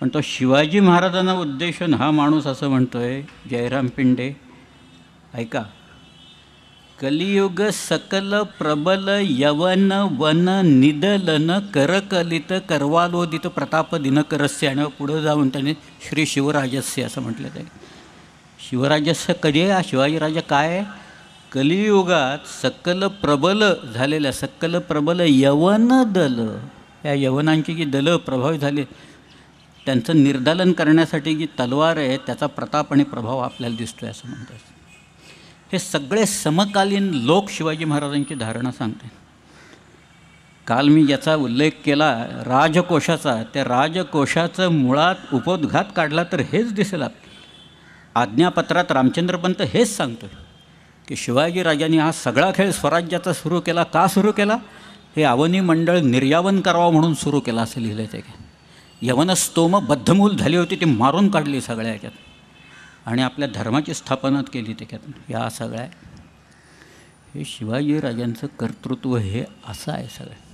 पण तो शिवाजी महाराजांना उद्देशून हा माणूस असं म्हणतो आहे, जयराम पिंडे, ऐका. कलियुग सकल प्रबल यवन वन निदलन करकलित करवालोदित प्रताप दिनकरस्य. आणि पुढं जाऊन त्याने श्री शिवराजस्य असं म्हटलं. ते शिवराजस्य कधी आहे? हा शिवाजीराजा काय आहे? कलियुगात सकल प्रबल झालेल्या, सकल प्रबल यवन दल, या यवनांची जी दलं प्रभावित झाली, त्यांचं निर्दालन करण्यासाठी जी तलवार आहे, त्याचा प्रताप आणि प्रभाव आपल्याला दिसतो आहे असं म्हणतात. हे सगळे समकालीन लोक शिवाजी महाराजांची धारणा सांगते. काल मी याचा उल्लेख केला राजकोशाचा. त्या राजकोशाचं मुळात उपोद्घात काढला तर हेच दिसेल. आज्ञापत्रात रामचंद्रपंत हेच सांगतो की शिवाजीराजांनी हा सगळा खेळ स्वराज्याचा सुरू केला. का सुरू केला? हे अवनी मंडळ निर्यावन करावं म्हणून सुरू केलं असं लिहिलं आहे. ते यवनस्तोम बद्धमूल झाली होती, ती मारून काढली सगळ्या ह्याच्यात आणि आपल्या धर्माची स्थापना केली त्याच्यात. या सगळ्या हे शिवाजीराजांचं कर्तृत्व हे असं आहे. सगळं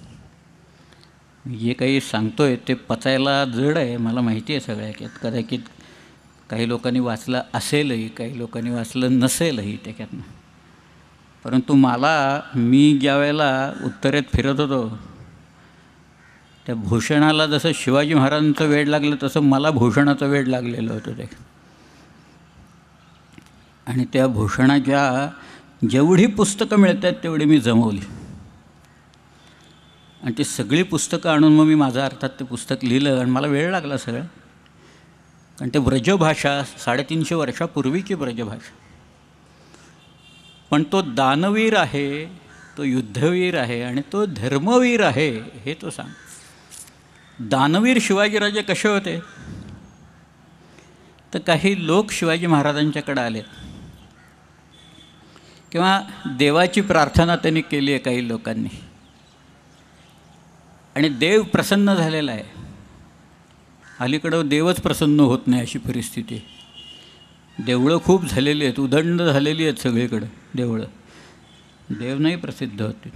जे काही सांगतो आहे ते पचायला जड आहे, मला माहिती आहे सगळ्या ह्याच्यात. कदाचित काही लोकांनी वाचलं असेलही, काही लोकांनी वाचलं नसेलही त्याच्यातनं. परंतु मी ज्या वेळेला उत्तरेत फिरत होतो, त्या भूषणाला जसं शिवाजी महाराजांचं वेड लागलं तसं मला भूषणाचं वेड लागलेलं होतं ते. आणि त्या भूषणाच्या जेवढी पुस्तकं मिळत आहेत तेवढी मी जमवली आणि ती सगळी पुस्तकं आणून मग मी माझा अर्थात ते पुस्तक लिहिलं. आणि मला वेळ लागला सगळं, कारण ते ब्रजभाषा 350 वर्षापूर्वीची ब्रजभाषा. पण तो दानवीर आहे, तो युद्धवीर आहे आणि तो धर्मवीर आहे हे तो सांग. दानवीर शिवाजीराजे कसे होते तर काही लोक शिवाजी महाराजांच्याकडे आले किंवा देवाची प्रार्थना त्यांनी केली आहे काही लोकांनी आणि देव प्रसन्न झालेला आहे. अलीकडं देवच प्रसन्न होत नाही अशी परिस्थिती आहे. देवळं खूप झालेली आहेत, उदंड झालेली आहेत सगळीकडं देवळं. देव नाही प्रसिद्ध होते.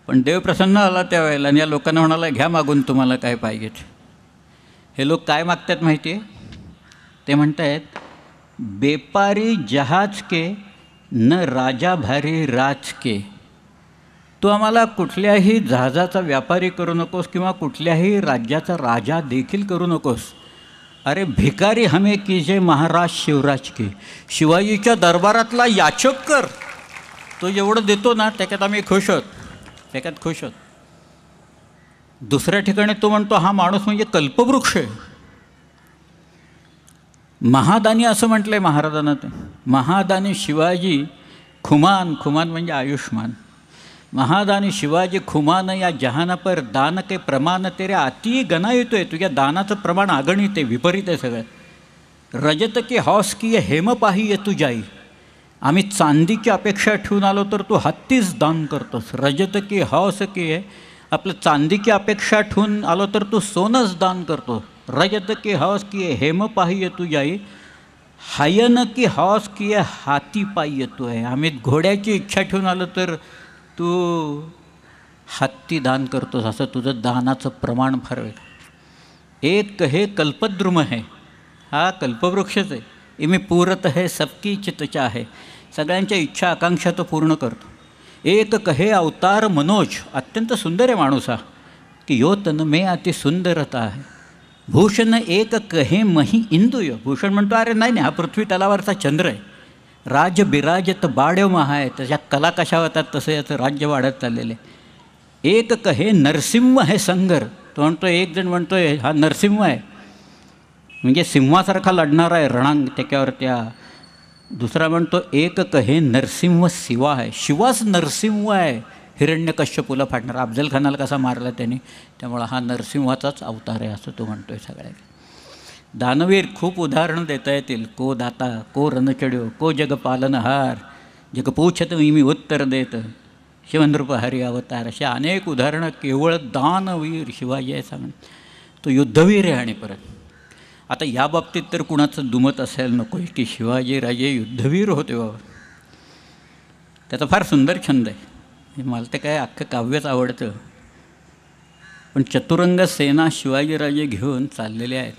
पण देव प्रसन्न आला त्यावेळेला आणि या लोकांना म्हणाला घ्या मागून तुम्हाला काय पाहिजे. हे लोक काय मागतात माहिती आहे? ते म्हणत आहेत बेपारी जहाज के न राजा भारी राज के. तू आम्हाला कुठल्याही जहाजाचा व्यापारी करू नकोस किंवा कुठल्याही राज्याचा राजा देखील करू नकोस. अरे भिकारी हमें कीजे महाराज शिवराज की. शिवाजीच्या दरबारातला याचक कर, तो एवढं देतो ना त्याच्यात आम्ही खुश आहोत, त्याच्यात खुश आहोत. दुसऱ्या ठिकाणी तो म्हणतो हा माणूस म्हणजे कल्पवृक्ष आहे. महादानी असं म्हटलं आहे महाराजांना. ते महादानी शिवाजी खुमान, खुमान म्हणजे आयुष्मान. महादानी शिवाजी खुमान या जहाना पर दान के प्रमाण तेरे अति गणायित आहे. तुझ्या दानाचं प्रमाण अगणित आहे, विपरीत आहे सगळं. रजत की हौस की हेम पाही तू जाई. आम्ही चांदीची अपेक्षा ठेवून आलो तर तू हत्तीच दान करतोस. रजत की हौस की आहे, आपलं चांदीची अपेक्षा ठेवून आलो तर तू सोनंच दान करतो. रजत की हौस की हेम पाही तू जाई. हायन की हौस की हाती पायी येतो आहे. आम्ही घोड्याची इच्छा ठेवून आलो तर तू हत्ती दान करतोस. असं तुझं दानाचं प्रमाण फार वेळ. एक हे कल्पद्रुम आहे, हा कल्पवृक्षच आहे. इमे पूरत है सबकी चितचा आहे. सगळ्यांच्या इच्छा आकांक्षा तो पूर्ण करतो. एक कहे अवतार मनोज, अत्यंत सुंदर आहे माणूस हा. की यो तन मे अति सुंदरता आहे. भूषण एक कहे मही इंदुय. भूषण म्हणतो अरे नाही नाही, हा पृथ्वी तलावरचा चंद्र आहे. राज बिराजत बाड्य महा आहे. त्याच्या कला कशा होतात तसं याचं राज्य वाढत चाललेलं आहे. एक कहे नरसिंह आहे संगर. तो म्हणतो, एक जण म्हणतो आहे हा नरसिंह आहे, म्हणजे सिंहासारखा लढणारा आहे रणांग त्याच्यावर त्या. दुसरा म्हणतो एक कहे नरसिंह शिवा आहे. शिवाच नरसिंह आहे, हिरण्यकश्यपूला फाडणारा. अफजल खानाला कसा मारला त्याने, त्यामुळं हा नरसिंहाचाच अवतार आहे असं तो म्हणतो आहे सगळ्या. दानवीर खूप उदाहरणं देता येतील. को दाता, को रणचड्यो, को जगपालनहार, जग पूछत मी उत्तर देत, शिवनृप हरी अवतार. अशा अनेक उदाहरणं केवळ दानवीर शिवाजी आहे सांग. तो युद्धवीर आहे. आणि परत आता या बाबतीत तर कुणाचं दुमत असायला नको की शिवाजीराजे युद्धवीर होते बाबा. त्याचा फार सुंदर छंद आहे. मला ते काय अख्खं काव्यच आवडतं. पण चतुरंग सेना शिवाजीराजे घेऊन चाललेले आहेत.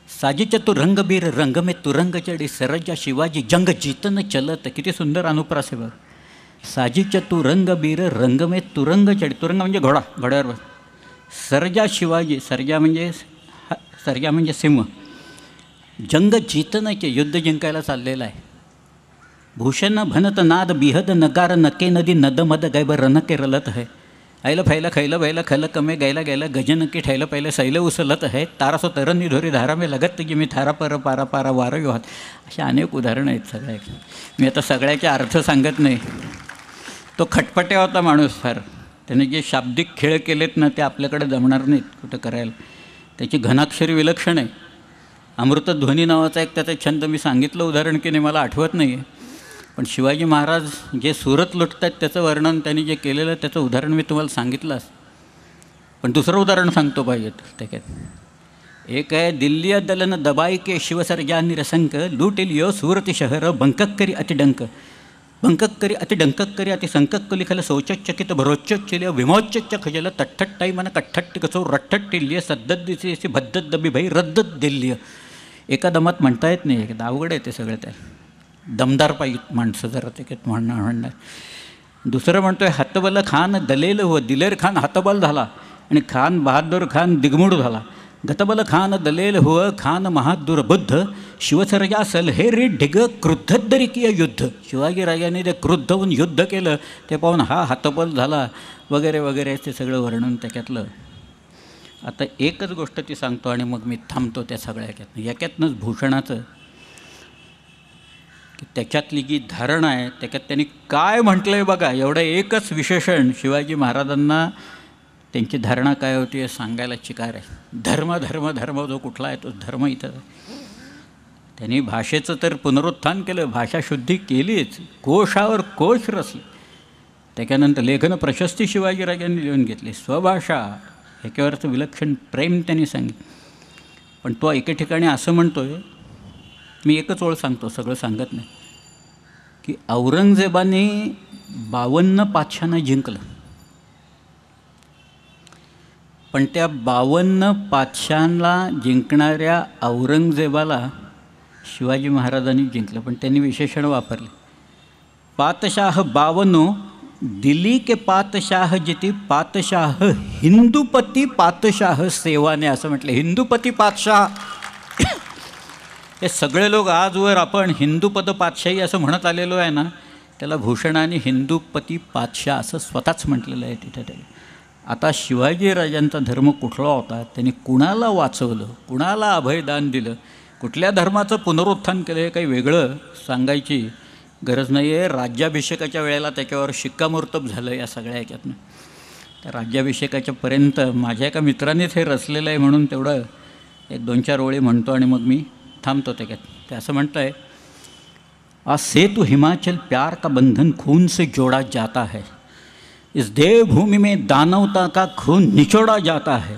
साजी चतुरंगबीर रंग में तुरंग चढी सरजा शिवाजी जंग जीतन चलत. किती सुंदर अनुप्रास आहे बघ. साजी चतुरंगबीर रंग में तुरंग चढी. तुरंग म्हणजे घोडा, घोड्यावर. सरजा शिवाजी, सरजा म्हणजे सिंह. जंग जीतनचे, युद्ध जिंकायला चाललेलं आहे. भूषण भनत नाद बिहद नगार नके नदी नदमद गैब रनके रलत आहे. ऐलं फैलं खैलं बैलं खल कमे गैला गैला गजनकी ठैलं पहिलं सैलं उचलत आहे. तारासो तरणी धोरी धारा में लगत की मी थारा पर पारा पारा वारं वाहत. अशा अनेक उदाहरणं आहेत सगळ्या. मी आता सगळ्याचे अर्थ सांगत नाही. तो खटपट्या होता माणूस फार. त्याने जे शाब्दिक खेळ केलेत ना ते आपल्याकडे जमणार नाहीत कुठं करायला. त्याची घनाक्षरी विलक्षण आहे. अमृतध्वनी नावाचा एक त्याचा छंद मी सांगितलं उदाहरण की नाही मला आठवत नाही आहे. पण शिवाजी महाराज जे सुरत लुटतात त्याचं वर्णन त्यांनी जे केलेलं त्याचं उदाहरण मी तुम्हाला सांगितलंच. पण दुसरं उदाहरण सांगतो पाहिजेत त्याच्यात. एक आहे दिल्ली दलन दबाई के शिवसर्जा निरसंक लूट लियो सूरत शहर बंकक करी अतिडंक बंकक करी अतिडंकक करी अति संकक लिखल शौचचकित भरोच्चलिय विमोच्च खजल तठ्ठट्टाई मन कठ्ठट्टी कसो रठ्ठट्टिल्य सद्दत दिसी भद्दत दबी भाई रद्दत दिल्य. एका दमात म्हणता येत नाही, एकदा अवघड आहे ते सगळं. त्या दमदार पाहिजे माणसं जरा ते म्हणणार. दुसरं म्हणतो आहे हतबल खान दलेल हो दिलेर खान हतबल झाला आणि खान बहादूर खान दिगमुड झाला. गतबल खान दलेल हो खान महादूर बुद्ध शिवसर्जा सलहेरी ढिग क्रुद्धदरिकीय युद्ध. शिवाजीराजांनी ते क्रुद्ध होऊन युद्ध केलं ते पाहून हा हतबल झाला वगैरे वगैरे ते सगळं वर्णन त्याच्यातलं. आता एकच गोष्ट ती सांगतो आणि मग मी थांबतो त्या सगळ्या याच्यातनंच भूषणाचं की त्याच्यातली जी धारणा आहे त्याच्यात त्यांनी काय म्हटलं आहे बघा. एवढं एकच विशेषण शिवाजी महाराजांना त्यांची धारणा काय होती हे सांगायला चिकार आहे. धर्म धर्म धर्म जो कुठला आहे तो धर्म इथं. त्यांनी भाषेचं तर पुनरुत्थान केलं, भाषाशुद्धी केलीच, कोशावर कोश रचले. त्याच्यानंतर लेखन प्रशस्ती शिवाजीराजांनी लिहून घेतली. स्वभाषा ह्याच्यावरचं विलक्षण प्रेम त्यांनी सांगितलं. पण तो एके ठिकाणी असं म्हणतो आहे, मी एकच ओळ सांगतो सगळं सांगत नाही, की औरंगजेबाने 52 पातशांना जिंकलं. पण त्या 52 पातशांना जिंकणाऱ्या औरंगजेबाला शिवाजी महाराजांनी जिंकलं. पण त्यांनी विशेषण वापरले. पातशाह 52 दिल्ली के पातशाह जिती पातशाह हिंदुपती पातशाह सेवाने असं म्हटलं. हिंदुपती पातशाह हे सगळे लोक आजवर आपण हिंदुपद पातशाही असं म्हणत आलेलो आहे ना, त्याला भूषणाने हिंदुपती पातशाह असं स्वतःच म्हटलेलं आहे तिथे. त्याला आता शिवाजीराजांचा धर्म कुठला होता, त्यांनी कुणाला वाचवलं, कुणाला अभयदान दिलं, कुठल्या धर्माचं पुनरुत्थान केलं हे काही वेगळं सांगायची गरज नाही आहे. राज्याभिषेकाच्या वेळेला त्याच्यावर शिक्कामोर्तब झालं या सगळ्या ह्याच्यातनं. त्या राज्याभिषेकाच्यापर्यंत माझ्या एका मित्रानेच हे रचलेलं आहे म्हणून तेवढं 1-2-4 ओळी म्हणतो आणि मग मी थांबतो त्याच्यात. ते असं म्हणतं आहे, आज सेतु हिमाचल प्यार का बंधन खून से जोड़ा जाता है. इस देवभूमि में दानवता का खून निचोड़ा जाता है.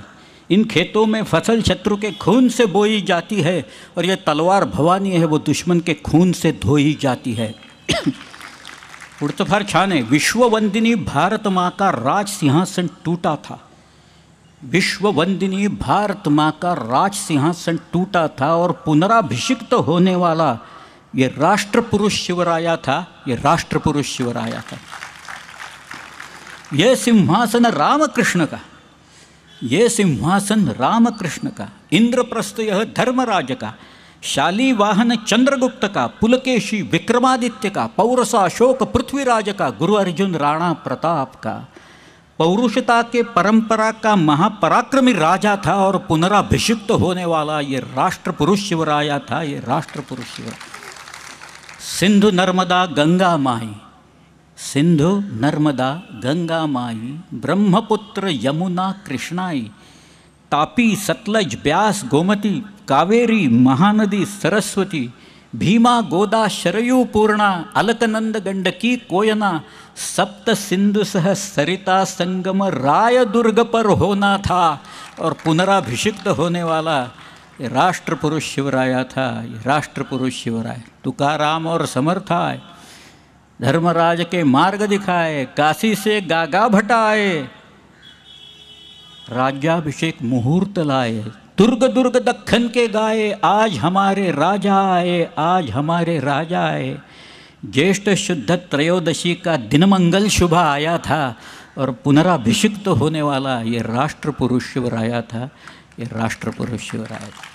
इन खेतों में फसल शत्रु के खून से बोई जाती है और ये तलवार भवानी है वो दुश्मन के खून से धोई जाती है. पुढचं फार छान आहे. विश्ववंदिनी भारत माँ का राज सिंहासन टूटा था. विश्ववंदिनी भारत माँ का राज सिंहासन टूटा था और पुनराभिषिक्त होने वाला ये राष्ट्रपुरुष शिवराया था. ये राष्ट्रपुरुष शिवराया था. ये सिंहासन रामकृष्ण का, ये सिंहासन रामकृष्ण का. इंद्रप्रस्थ यह धर्मराज का. शाली वाहन चंद्रगुप्त का. पुलकेशी विक्रमादित्य का. पौरसा अशोक पृथ्वीराज का. गुरु अर्जुन राणा प्रताप का. पौरुषता के परंपरा का महापराक्रमी राजा था और पुनराभिषिक्त होने वाला ये राष्ट्रपुरुष शिवराया था. ये राष्ट्रपुरुष शिवराया. सिंधु नर्मदा गंगा माई. सिंधु नर्मदा गंगा माई. ब्रह्मपुत्र यमुना कृष्णाई. तापी सतलज ब्यास गोमती. कावेरी महानदी सरस्वती. भीमा गोदा शरयू पूर्णा. अलकनंद गंडकी कोयना. सप्त सिंधु सह सरिता संगम रायदुर्ग पर होना था और पुनराभिषिक्त होने वाला ये राष्ट्रपुरुष शिवराया था. ये राष्ट्रपुरुष शिवराय. तुकाराम और समर्थ आए, धर्मराज के मार्ग दिखाए. काशी से गागा भटाए, राज्याभिषेक मुहूर्त लाए. दुर्ग दुर्ग दक्खन के गाए. आज हमारे राजा आए, आज हमारे राजा आए. ज्येष्ठ शुद्ध त्रयोदशी का दिन मंगल शुभ आया था और पुनराभिषिक्त होने वाला ये राष्ट्रपुरुष शिवराया था. ये राष्ट्रपुरुष शिवराया था.